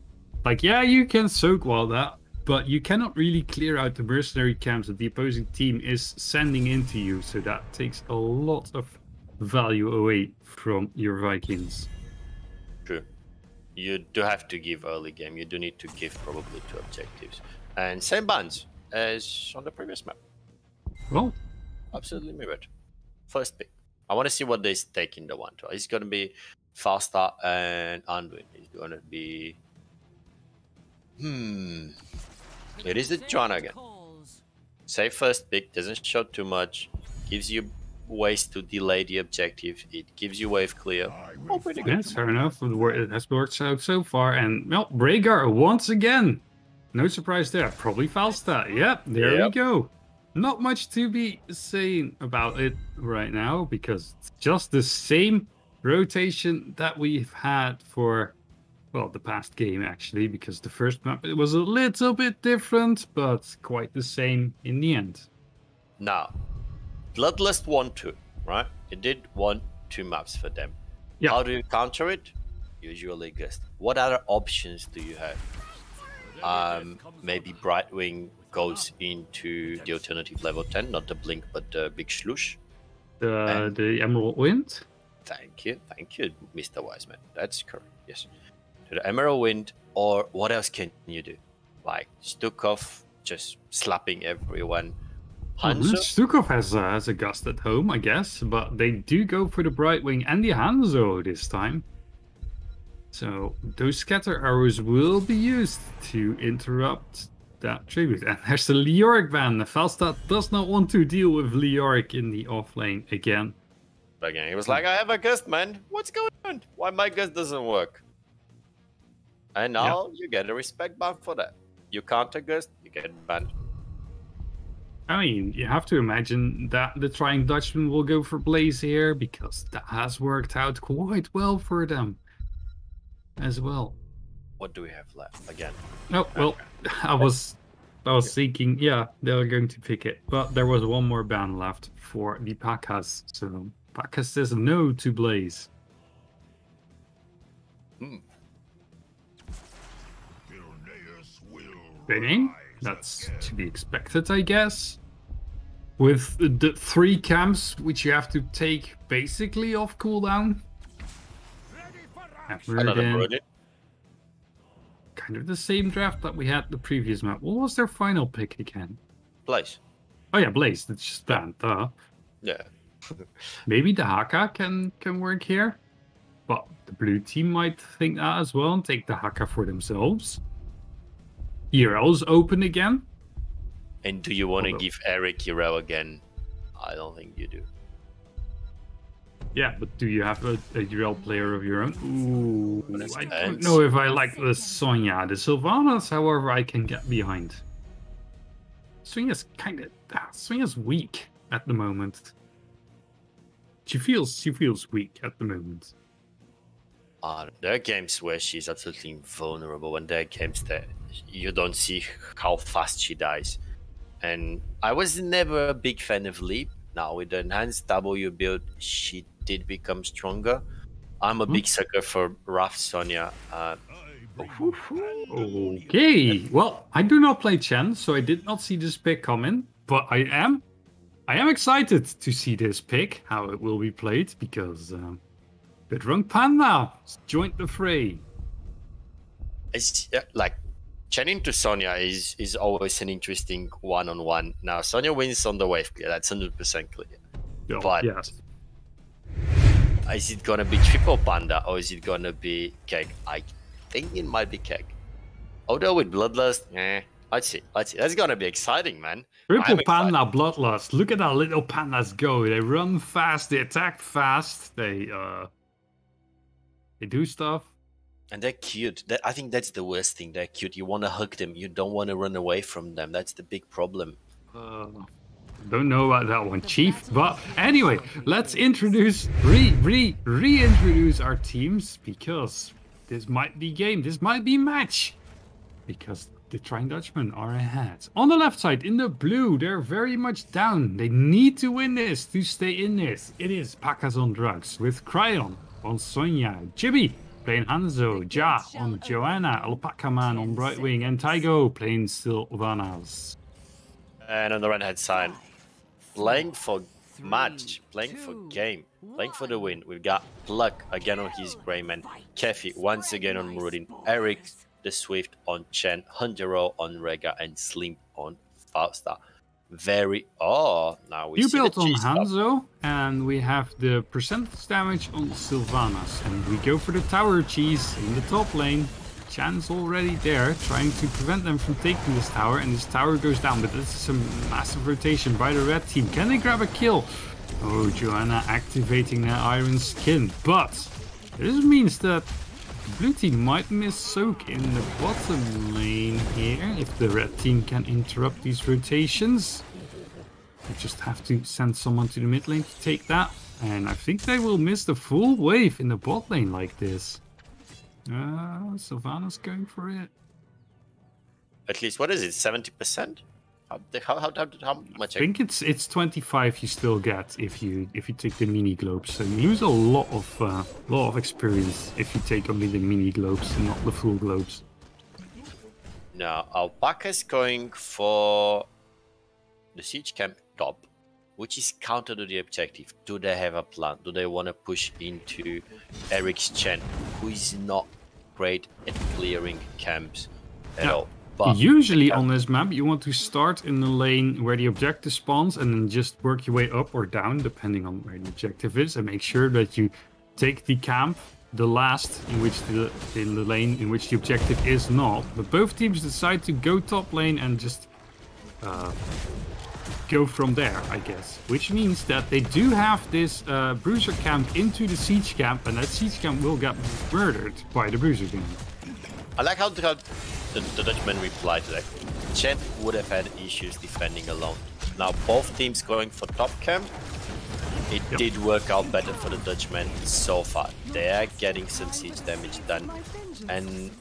Like, yeah, you can soak wall that, but you cannot really clear out the mercenary camps that the opposing team is sending into you, so that takes a lot of value away from your Vikings. True. You do have to give early game. You do need to give probably 2 objectives. And same bans as on the previous map. Well, absolutely mirrored. First pick. I want to see what they take in the 1-2. It's going to be Faster and Anduin. It's going to be... It is the Joanna again. Safe first pick, doesn't show too much, gives you ways to delay the objective, it gives you wave clear. Oh, pretty good. Yes, fair enough. It has worked out so far. And, well, Rhaegar once again. No surprise there. Probably Falstad. Yep, there we go. Not much to be saying about it right now, because it's just the same rotation that we've had for, well, the past game, actually, because the first map, it was a little bit different, but quite the same in the end. Now, Bloodlust 1-2, right? It did 1-2 maps for them. Yeah. How do you counter it? Usually Gust. What other options do you have? Maybe Brightwing goes into the alternative level 10, not the Blink, but the Big Slush. The Emerald Wind? Thank you, Mr. Wiseman. That's correct, yes. To the Emerald Wind, or what else can you do? Like Stukov, just slapping everyone. Hanzo? Stukov has a Gust at home, I guess, but they do go for the Brightwing and the Hanzo this time. So those scatter arrows will be used to interrupt that tribute. And there's the Leoric ban. Falstad does not want to deal with Leoric in the off lane again. Again, he was like, I have a Gust, man. What's going on? Why my Gust doesn't work? And now you get a respect ban for that. You counter Gust, you get banned. I mean, you have to imagine that the Trying Dutchman will go for Blaze here because that has worked out quite well for them as well. What do we have left again? Oh, well, I was thinking, yeah, they're going to pick it. But there was one more ban left for the Pacas. So Pacas says no to Blaze. Winning? That's to be expected, I guess. With the 3 camps, which you have to take basically off cooldown. Kind of the same draft that we had the previous map. What was their final pick again? Blaze. Oh yeah, Blaze. That's just banned. Yeah. Maybe the Haka can work here. But the blue team might think that as well and take the Haka for themselves. Heroes open again. And do you want to give Eric hero again? I don't think you do. Yeah, but do you have a URL player of your own? Ooh, I don't know if I like the Sonya. The Sylvanas, however, I can get behind. Sonya's Sonya's weak at the moment. She feels weak at the moment. There are games where she's absolutely vulnerable, and there are games that you don't see how fast she dies. And I was never a big fan of Leap. Now with the enhanced W build, she did become stronger. I'm a big sucker for rough Sonya. Okay, well, I do not play Chen, so I did not see this pick coming. But I am excited to see this pick, how it will be played, because the Drunk Panda joined the fray. It's like Chen into Sonya is always an interesting one-on-one. Now Sonya wins on the wave clear, that's 100% clear. Oh, but yes. Is it gonna be triple Panda or is it gonna be Keg? I think it might be Keg. Although with Bloodlust, let's see. That's gonna be exciting, man. Triple Panda Bloodlust. Look at how little pandas go. They run fast, they attack fast, they do stuff. And they're cute. I think that's the worst thing. They're cute. You want to hug them. You don't want to run away from them. That's the big problem. Don't know about that one, Chief. But anyway, let's introduce, reintroduce our teams, because this might be game. This might be match. Because the Trying Dutchmen are ahead. On the left side, in the blue, they're very much down. They need to win this to stay in this. It is Pacas on drugs with Cryon on Sonya, Chibi playing Hanzo, Ja on Joanna, Alpaca Man on Brightwing, and Taigo playing Sylvanas. And on the right-hand side, playing for match, playing for game, playing for the win. We've got Pluck again on his Greyman, Kefi once again on Murudin, Eric the Swift on Chen, Hunjero on Rega, and Slim on Fausta. Now we you see built the on cheese Hanzo, and we have the percentage damage on Sylvanas, and we go for the tower cheese in the top lane. Chan's already there, trying to prevent them from taking this tower, and this tower goes down, but this is a massive rotation by the red team. Can they grab a kill? Oh, Joanna activating their iron skin, but this means that the blue team might miss soak in the bottom lane here if the red team can interrupt these rotations. They just have to send someone to the mid lane to take that, and I think they will miss the full wave in the bot lane like this. Sylvanas going for it. At least, what is it, 70%? How much? I think it's 25 you still get if you take the mini globes. And you lose a lot of experience if you take only the mini globes and not the full globes. Now Alpaca is going for the siege camp top, which is counter to the objective. Do they have a plan? Do they want to push into Eric's Chen, who is not great at clearing camps at all? But usually on this map, you want to start in the lane where the objective spawns and then just work your way up or down, depending on where the objective is, and make sure that you take the camp, the last in the lane in which the objective is not. But both teams decide to go top lane and just go from there, I guess. Which means that they do have this bruiser camp into the siege camp, and that siege camp will get murdered by the bruiser camp. I like how the Dutchman replied to that. Chen would have had issues defending alone. Now both teams going for top camp. It did work out better for the Dutchmen so far. They are getting some siege damage done. And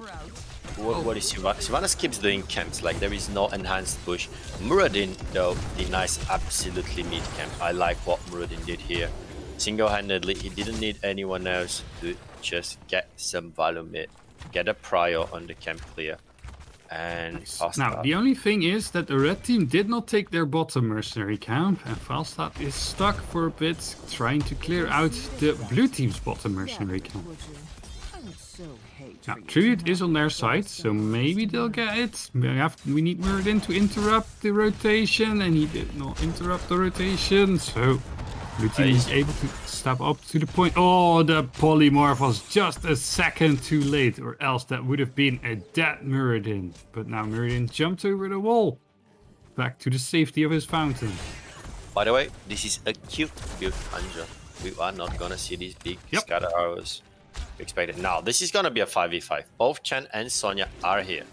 what is Sylvanas keeps doing camps, like there is no enhanced push. Muradin though denies absolutely mid camp. I like what Muradin did here. Single-handedly, he didn't need anyone else to just get some value mid, get a prior on the camp clear. And now, the only thing is that the red team did not take their bottom mercenary camp, and Falstad is stuck for a bit trying to clear out the blue team's bottom mercenary camp. Now, Tribute is on their side, so maybe they'll get it. We need Muradin to interrupt the rotation, and he did not interrupt the rotation, so blue team is able to step up to the point. Oh, the polymorph was just a second too late, or else that would have been a dead Muradin. But now Muradin jumped over the wall, back to the safety of his fountain. By the way, this is a cute Anja. We are not gonna see these big scatter arrows expected. Now, this is gonna be a 5v5. Both Chen and Sonya are here.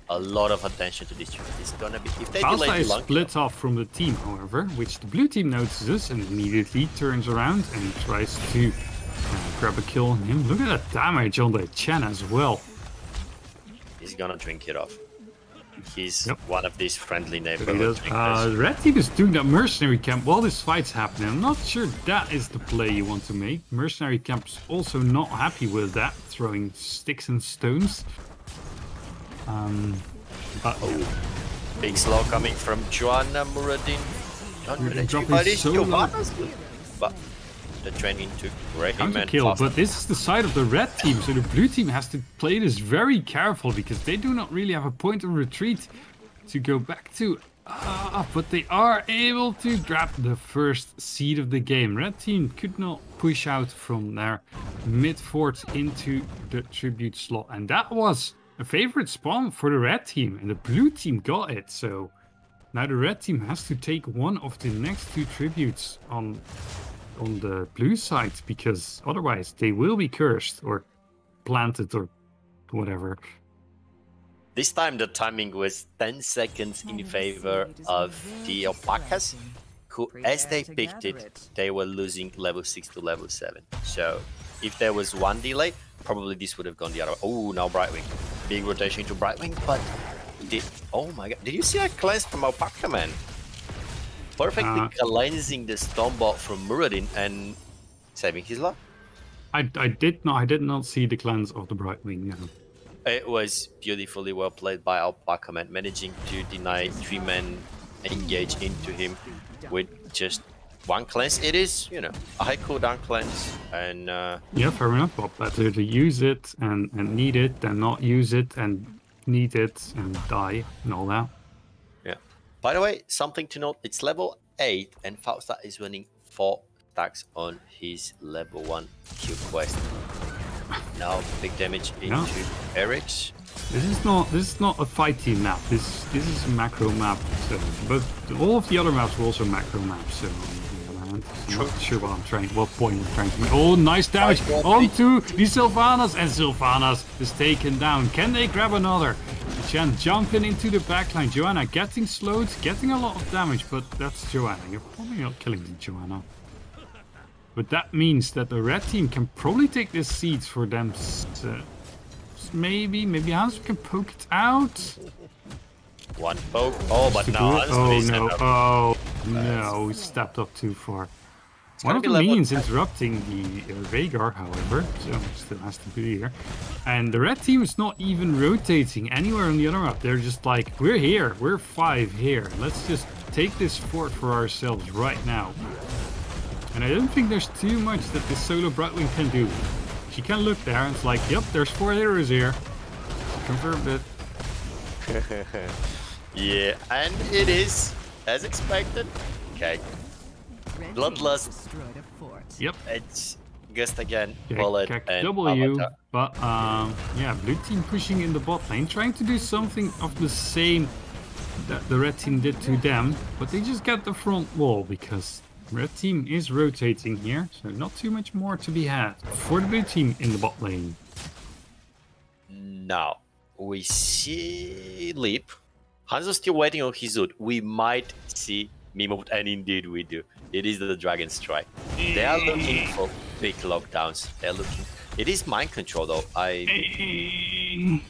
A lot of attention to this trip. It's gonna be if they delay Falstad is long split off from the team, however, which the blue team notices and immediately turns around and tries to grab a kill on him. Look at that damage on the Chen as well. He's gonna drink it off. He's one of these friendly neighborhood The red team is doing that mercenary camp while this fight's happening. I'm not sure that is the play you want to make. Mercenary camp's also not happy with that, throwing sticks and stones. Big slow coming from Joanna Muradin. But the training took counter kill, but this is the side of the red team, so the blue team has to play this very careful because they do not really have a point of retreat to go back to. But they are able to grab the first seed of the game. Red team could not push out from their mid fort into the tribute slot, and that was a favorite spawn for the red team, and the blue team got it. So now the red team has to take one of the next two tributes on the blue side, because otherwise they will be cursed or planted or whatever. This time the timing was 10 seconds in favor of the Pacas, who, as they picked it, they were losing level 6 to level 7. So if there was one delay, probably this would have gone the other way. Oh, now Brightwing. Big rotation to Brightwing, but oh my god, did you see a cleanse from Alpaca, man? Perfectly cleansing the Stonebot from Muradin and saving his life. I did not see the cleanse of the Brightwing. No. It was beautifully well played by Alpaca, man, managing to deny 3-man engage into him with just one cleanse. It is, you know, a high cooldown cleanse, and yeah, fair enough. But better to use it and need it than not use it and need it and die and all that. Yeah. By the way, something to note: it's level 8, and Falstad is running 4 stacks on his level 1 Q quest. Now big damage into Eric's. This is not a fight team map. This is a macro map. So, but all of the other maps were also macro maps. So. I'm not sure what point I'm trying to make. Oh, nice damage onto the Sylvanas, and Sylvanas is taken down. Can they grab another? Chen jumping into the backline. Joanna getting slowed, getting a lot of damage, but that's Joanna. You're probably not killing the Joanna. But that means that the red team can probably take this seed for them. Maybe Hans can poke it out. One poke. Oh, but now no, he stepped up too far. One of the minions interrupting the Rhaegar, however, so still has to be here. And the red team is not even rotating anywhere on the other map. They're just like, we're here, we're 5 here. Let's just take this fort for ourselves right now. And I don't think there's too much that this solo Brightwing can do. She can look there and it's like, yep, there's 4 heroes here. Confirmed it. Yeah, and it is, as expected. Okay. Bloodlust. Yep. It's just again, bullet and W, avatar. but yeah, blue team pushing in the bot lane, trying to do something of the same that the red team did to them, but they just get the front wall because red team is rotating here, so not too much more to be had for the blue team in the bot lane. Now we see Leap. Hanzo's still waiting on his ult. We might see me mode, and indeed we do. It is the Dragon Strike. They are looking for big lockdowns. They're looking. It is mind control though. I'm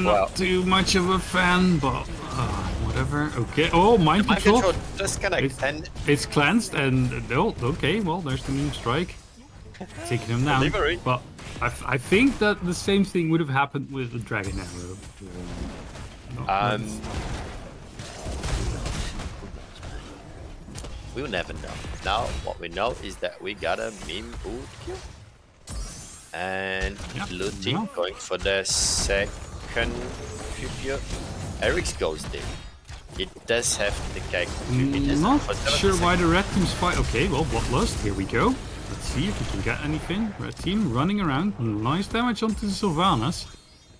not too much of a fan, but whatever. Okay. Oh, mind control. Disconnect. It's cleansed and okay. Well, there's the meme strike. Taking him down. Delivery. But I think that the same thing would have happened with the Dragon Arrow. We'll never know. Now, what we know is that we got a meme boot kill. And blue team going for the second tribute. Eric's goes in. It does have the cake. Not sure why the red team's fight. Okay, well, Bloodlust, here we go. Let's see if we can get anything. Red team running around. Nice damage onto the Sylvanas.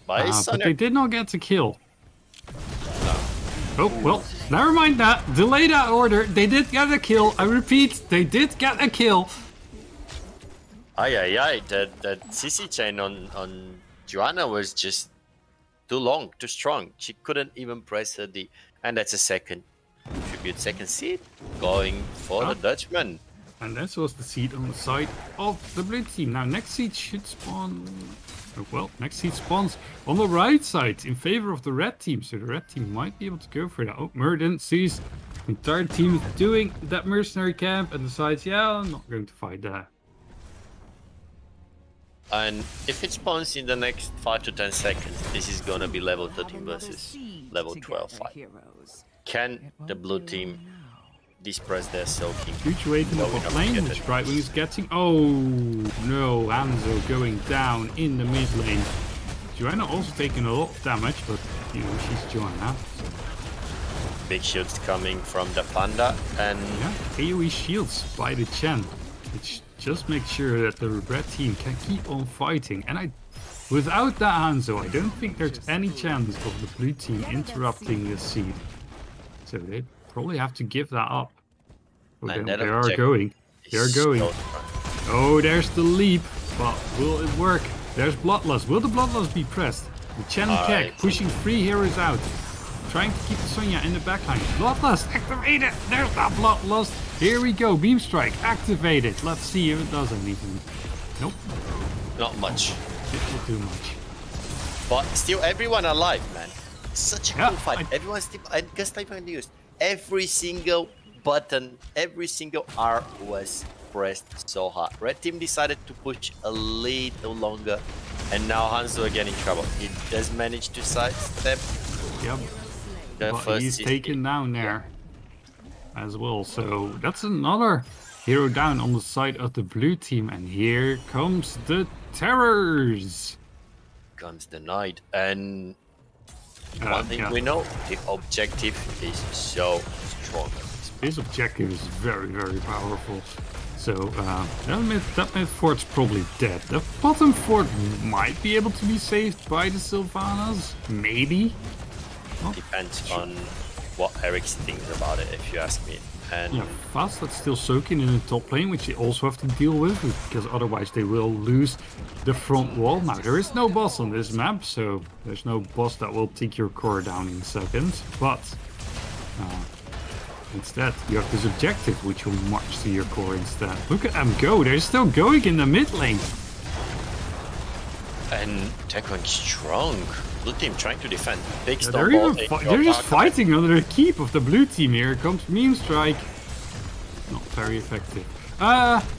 But they did not get the kill. Oh, well, never mind that. Delay that order. They did get a kill. I repeat, they did get a kill. Aye. The CC chain on Joanna was just too long, too strong. She couldn't even press her D. And that's a second tribute, second seed going for the Dutchman. And that was the seed on the side of the blue team. Now, next seed should spawn. Well, next seed spawns on the right side in favor of the red team. So the red team might be able to go for that. Oh, Murden sees the entire team doing that mercenary camp and decides, yeah, I'm not going to fight that. And if it spawns in the next 5 to 10 seconds, this is gonna be level 13 versus level 12 fight. Can the blue team disperse their soaking? Huge weight in the bot lane, which Brightwing is getting. Oh no, Hanzo going down in the mid lane. Joanna also taking a lot of damage, but you know, she's Joanna. So. Big shields coming from the Panda, and AoE shields by the Chen, which just makes sure that the red team can keep on fighting. And without that Hanzo, I don't think there's any chance of the blue team interrupting this seed. So they probably have to give that up. Oh, they are going. They are going. Oh, there's the leap. But will it work? There's Bloodlust. Will the Bloodlust be pressed? The Chen Kek pushing 3 heroes out. Trying to keep the Sonya in the backline. Bloodlust activated. There's that Bloodlust. Here we go. Beam Strike activated. Let's see if it does anything. Nope. Not much. It will do much. But still, everyone alive, man. Such a cool fight. Everyone's still. I guess type of news. Every single button, every single R was pressed so hard. Red team decided to push a little longer, and now Hanzo again in trouble. He does manage to sidestep. Yep. But he's taken down there as well. So that's another hero down on the side of the blue team. And here comes the terrors. Comes the night. And one thing we know, the objective is so strong. This objective is very, very powerful. So that mid fort's probably dead. The bottom fort might be able to be saved by the Sylvanas. Maybe. Depends on what Eric thinks about it, if you ask me. And yeah, Fast that's still soaking in the top lane, which they also have to deal with, because otherwise they will lose the front wall. Now, there is no boss on this map, so there's no boss that will take your core down in seconds. But instead, you have this objective, which will march to your core instead. Look at them go. They're still going in the mid lane. And they're going strong. Blue team trying to defend. Big they're just fighting under the keep of the blue team. Here comes Meme Strike. Not very effective.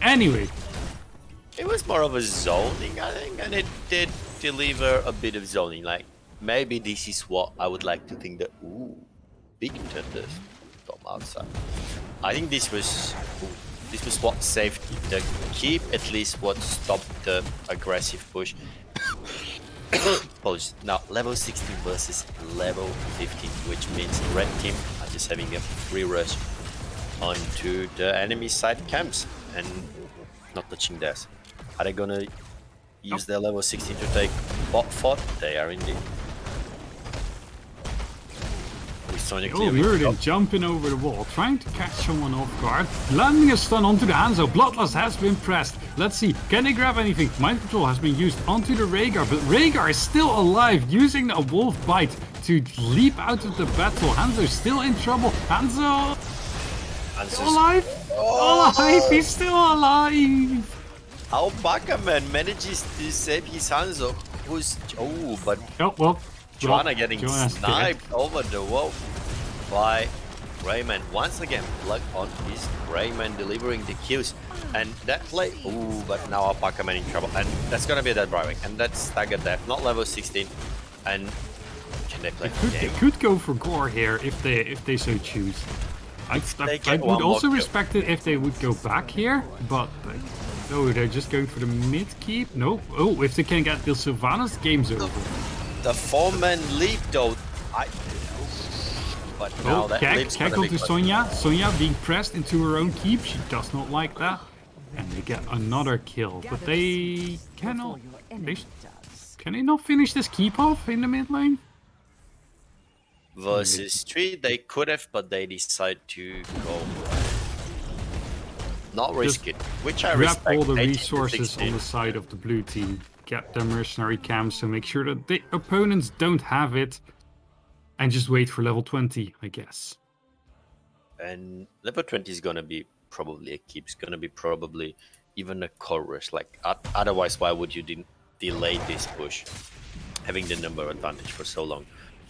Anyway. It was more of a zoning, I think, and it did deliver a bit of zoning. Like, maybe this is what I would like to think that, big tenders from outside. I think this was what saved the keep, at least what stopped the aggressive push. Now, level 16 versus level 15, which means red team are just having a free rush onto the enemy side camps and not touching theirs. Are they gonna use their level 16 to take bot fort? They are indeed. Murden jumping over the wall, trying to catch someone off guard, landing a stun onto the Hanzo. Bloodlust has been pressed. Let's see, can they grab anything? Mind control has been used onto the Rhaegar, but Rhaegar is still alive, using a wolf bite to leap out of the battle. Hanzo's still in trouble. Hanzo! Still alive? Alive! He's still alive! How Pacman manages to save his Hanzo, who's... Oh, but... Oh, well... Joanna getting Joanna's sniped over the wall by Rayman. Once again, luck on his Rayman delivering the kills. And that play... Ooh, but now our Pacman in trouble. And that's gonna be a dead bribing. And that's staggered death, not level 16. And can they play the game? They could go for gore here if they so choose. I would also respect it if they would go back here, but no, they're just going for the mid keep. No, oh, if they can get the Sylvanas, game's over. The 4-man leap though, but now that leap's Kek onto Sonya. Sonya being pressed into her own keep. She does not like that, and they get another kill. But they cannot. Can they not finish this keep off in the mid lane? Versus 3, they could have, but they decide to go not risk it, which I respect. Grab all the resources on the side of the blue team. Get their mercenary camps, so make sure that the opponents don't have it, and just wait for level 20, I guess. And level 20 is gonna be probably a keep. It's gonna be probably even a core rush. Like otherwise, why would you delay this push, having the number advantage for so long?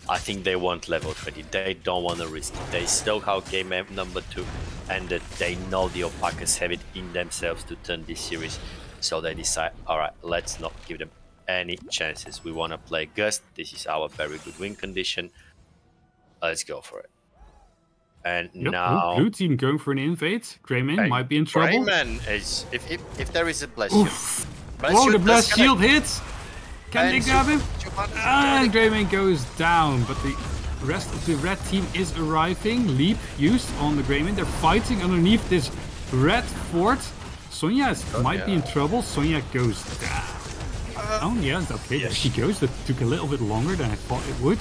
I think they want level 20. They don't want to risk it. They know how game number 2 ended. They know the Pacas have it in themselves to turn this series. So they decide, alright, let's not give them any chances. We want to play Gust. This is our very good win condition. Let's go for it. And now... Blue team going for an invade. Greyman might be in trouble. Greyman is... If there is a blast shield... Whoa, the blast shield hits! Can they grab him? And Greyman goes down, but the rest of the red team is arriving. Leap used on the Greyman. They're fighting underneath this red fort. Sonya might be in trouble. Sonya goes down. Oh yeah, okay, there she goes. That took a little bit longer than I thought it would.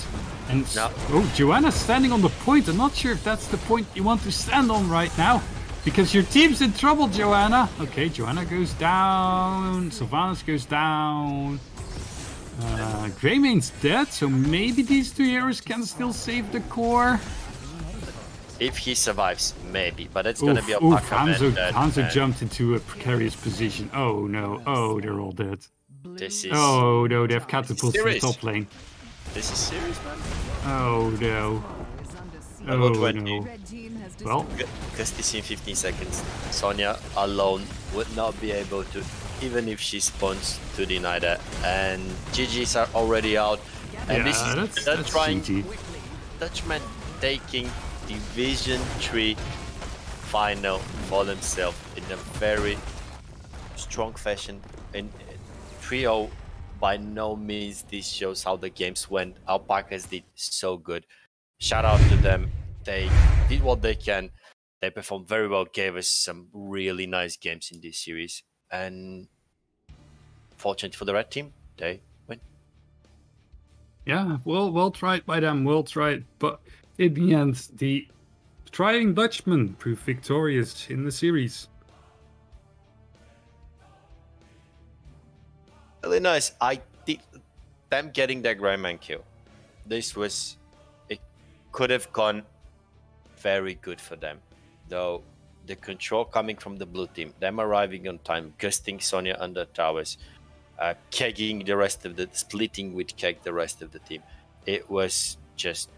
And oh, Joanna's standing on the point. I'm not sure if that's the point you want to stand on right now, because your team's in trouble, Joanna. Okay, Joanna goes down. Sylvanas goes down. Greyman's dead, so maybe these two heroes can still save the core. If he survives, maybe, but it's gonna be a Hanzo jumped into a precarious position. Oh no, oh, they're all dead. This is... Oh no, they have catapults to the top lane. This is serious, man. Oh no. Level 20. No. Well, Gust is in 15 seconds. Sonya alone would not be able to, even if she spawns, to deny that. And GG's are already out. And yeah, this is trying GG. Dutchmen taking Division 3 final for themselves in a very strong fashion. In 3-0, by no means this shows how the games went. Our Pacas did so good. Shout out to them. They did what they can. They performed very well, gave us some really nice games in this series. And fortunate for the red team, they win. Yeah, well tried by them, well tried. But in the end, the trying Dutchmen proved victorious in the series. Really nice. I did them getting their Greyman kill. This was, it could have gone very good for them. Though the control coming from the blue team, them arriving on time, gusting Sonya under towers, kegging the rest of the, splitting with keg the rest of the team. It was just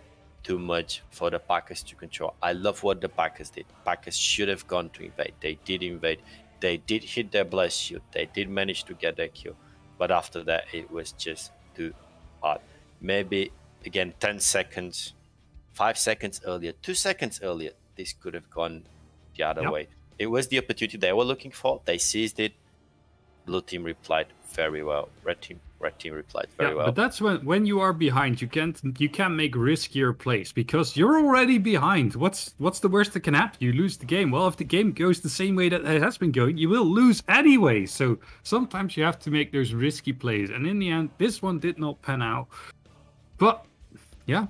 too much for the Pacas to control. I love what the Pacas did. Pacas should have gone to invade. They did invade. They did hit their blast shield. They did manage to get their kill. But after that, it was just too hard. Maybe, again, 10 seconds, 5 seconds earlier, 2 seconds earlier, this could have gone the other way. It was the opportunity they were looking for. They seized it. Blue team replied very well. Red team replied very well. But that's when you are behind, you can't make riskier plays because you're already behind. What's the worst that can happen? You lose the game. Well, if the game goes the same way that it has been going, you will lose anyway. So sometimes you have to make those risky plays. And in the end, this one did not pan out. But yeah,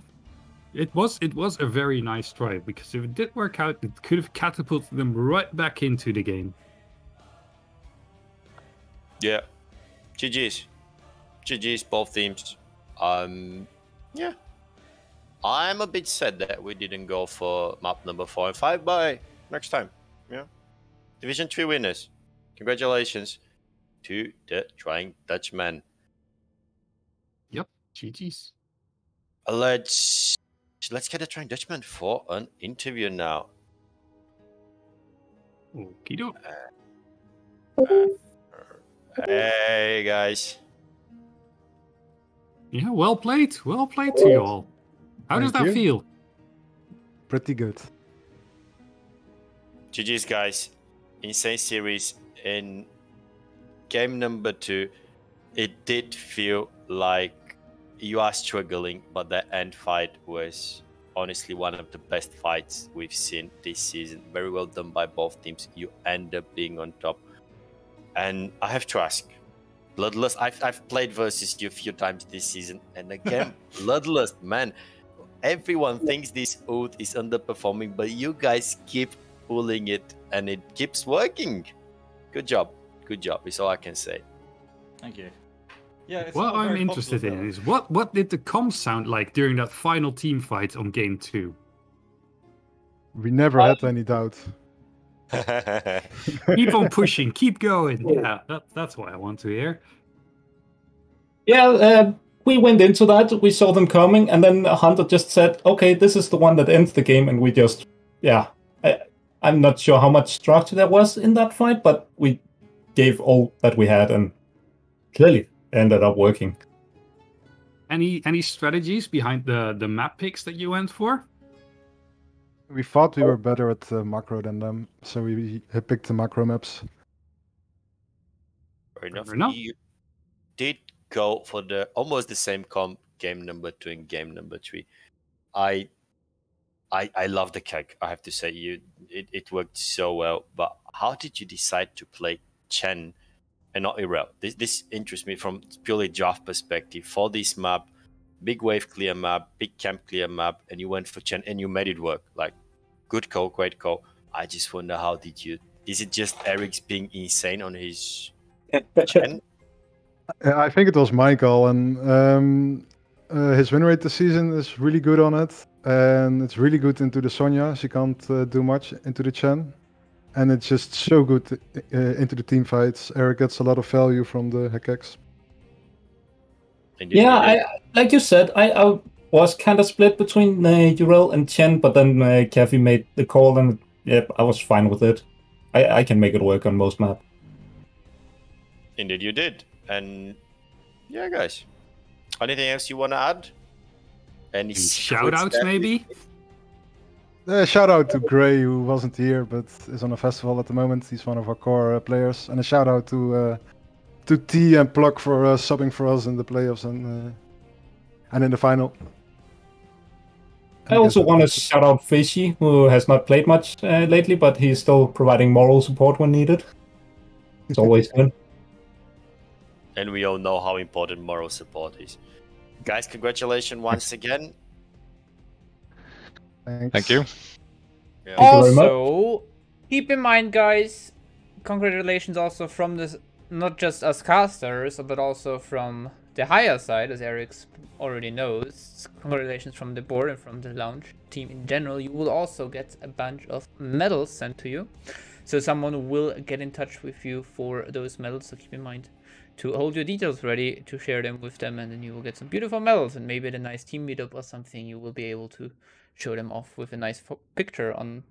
it was a very nice try, because if it did work out, it could have catapulted them right back into the game. Yeah, GG's both teams. Yeah, I'm a bit sad that we didn't go for map number 4 and 5, but next time. Yeah. Division 3 winners. Congratulations to the Trying Dutchmen. Yep, GG's. Let's get the Trying Dutchman for an interview now. Okie doke. Hey guys. Yeah, well played. Well played to you all. How does Thank that you. feel? Pretty good. GG's guys. Insane series in game number 2. It did feel like you are struggling, but the end fight was honestly one of the best fights we've seen this season. Very well done by both teams. You end up being on top. And I have to ask, Bloodlust, I've played versus you a few times this season, and again, Bloodlust, man, everyone thinks this oath is underperforming, but you guys keep pulling it, and it keeps working. Good job. Good job, is all I can say. Thank you. Yeah, it's What all I'm very interested popular, in is what did the comms sound like during that final team fight on game 2? We never had any doubt. Keep on pushing, keep going. Yeah, that's what I want to hear. Yeah, we went into that, we saw them coming, and then Hunter just said, okay, this is the one that ends the game, and we just, yeah. I'm not sure how much structure there was in that fight, but we gave all that we had, and clearly ended up working. Any strategies behind the map picks that you went for? We thought we were better at macro than them, so we picked the macro maps. Fair enough. Fair enough. You did go for the almost the same comp game number 2 and game number 3. I love the keg. I have to say, it worked so well. But how did you decide to play Chen and not Irel? This interests me from purely draft perspective. For this map, big wave clear map, big camp clear map, and you went for Chen and you made it work. Like, good call, great call. I just wonder, how did you? Is it just Eric's being insane on his Chen? I think it was my call, and his win rate this season is really good on it, and it's really good into the Sonya. She can't do much into the Chen, and it's just so good into the team fights. Eric gets a lot of value from the Hekeks. Yeah, like you said, I was kind of split between Urel and Chen, but then Kathy made the call, and yep, I was fine with it. I can make it work on most maps. Indeed, you did. And yeah, guys, anything else you want to add? Any Shout outs, maybe? Shout out to Gray, who wasn't here but is on a festival at the moment. He's one of our core players, and a shout out to T and Pluck for subbing for us in the playoffs and in the final. I also want to shout out Fishy, who has not played much lately, but he's still providing moral support when needed. It's always good. And we all know how important moral support is. Guys, congratulations once again. Thanks. Thank you. Yeah. Also, keep in mind, guys, congratulations also from this, not just us casters, but also from the higher side, as Eric already knows. Congratulations from the board and from the launch team in general. You will also get a bunch of medals sent to you. So someone will get in touch with you for those medals, so keep in mind to hold your details ready to share them with them, and then you will get some beautiful medals, and maybe at a nice team meetup or something you will be able to show them off with a nice picture on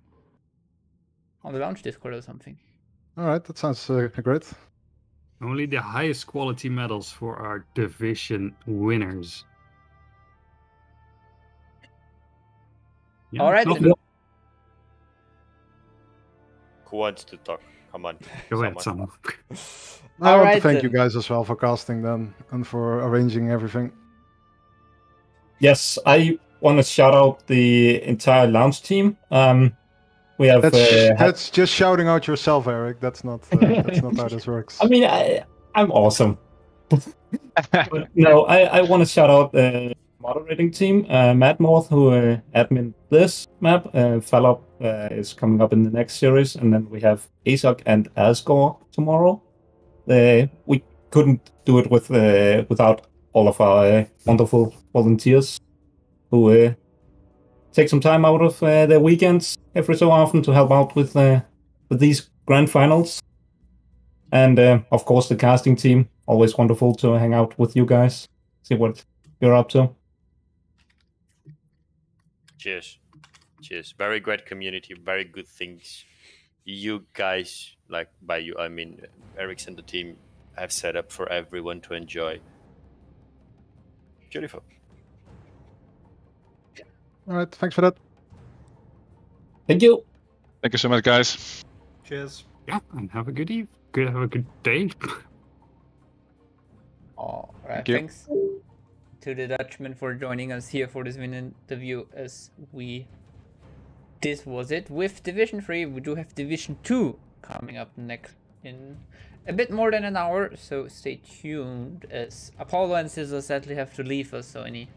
the launch Discord or something. Alright, that sounds great. Only the highest quality medals for our division winners. Yeah, All right, lovely. then. Who wants to talk? Come on. Go ahead, someone. Sam. I want to Alright, thank you then. guys as well for casting them and for arranging everything. Yes, I want to shout out the entire launch team. We have. That's just shouting out yourself, Eric. That's not how this works. I mean, I'm awesome. But no, I want to shout out the moderating team, Matt North, who admin this map. Fallop is coming up in the next series, and then we have Azok and Asgore tomorrow. We couldn't do it without all of our wonderful volunteers who take some time out of their weekends every so often to help out with these grand finals. And of course, the casting team. Always wonderful to hang out with you guys, see what you're up to. Cheers. Cheers. Very great community, very good things. You guys, like by you, I mean Eric's and the team, have set up for everyone to enjoy. Beautiful. All right, thanks for that. Thank you. Thank you so much, guys. Cheers. Yeah, and have a good eve. Have a good day. All right, Thank you. thanks to the Dutchmen for joining us here for this interview. This was it with Division 3. We do have Division 2 coming up next in a bit more than an hour, so stay tuned as Apollo and Scissor sadly have to leave us. So any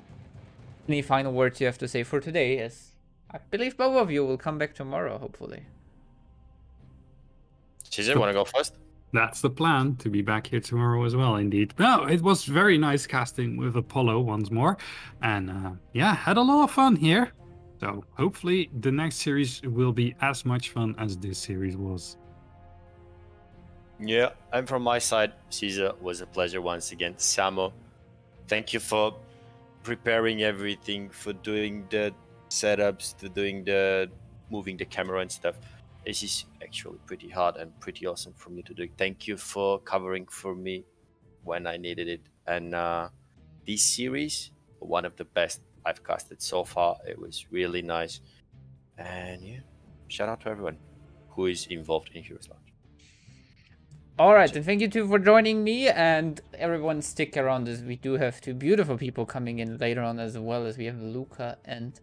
final words you have to say for today, as I believe both of you will come back tomorrow, hopefully. Caesar, want to go first? That's the plan, to be back here tomorrow as well, indeed. No, it was very nice casting with Apollo once more. And yeah, had a lot of fun here. So hopefully the next series will be as much fun as this series was. Yeah, and from my side, Caesar, was a pleasure once again. Samo, thank you for preparing everything, for doing the setups, to doing the moving the camera and stuff. This is actually pretty hard and pretty awesome for me to do. Thank you for covering for me when I needed it. And this series, one of the best I've casted so far. It was really nice. And yeah, shout out to everyone who is involved in Heroes Lounge. Alright, and thank you too for joining me, and everyone stick around as we do have two beautiful people coming in later on, as well as we have Luca and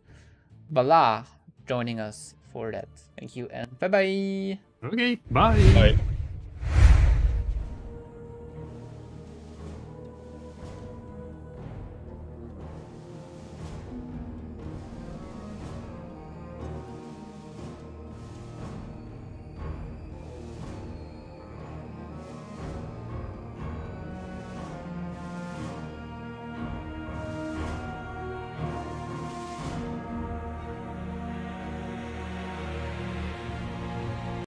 Bala joining us for that. Thank you and bye bye. Okay, bye. Bye.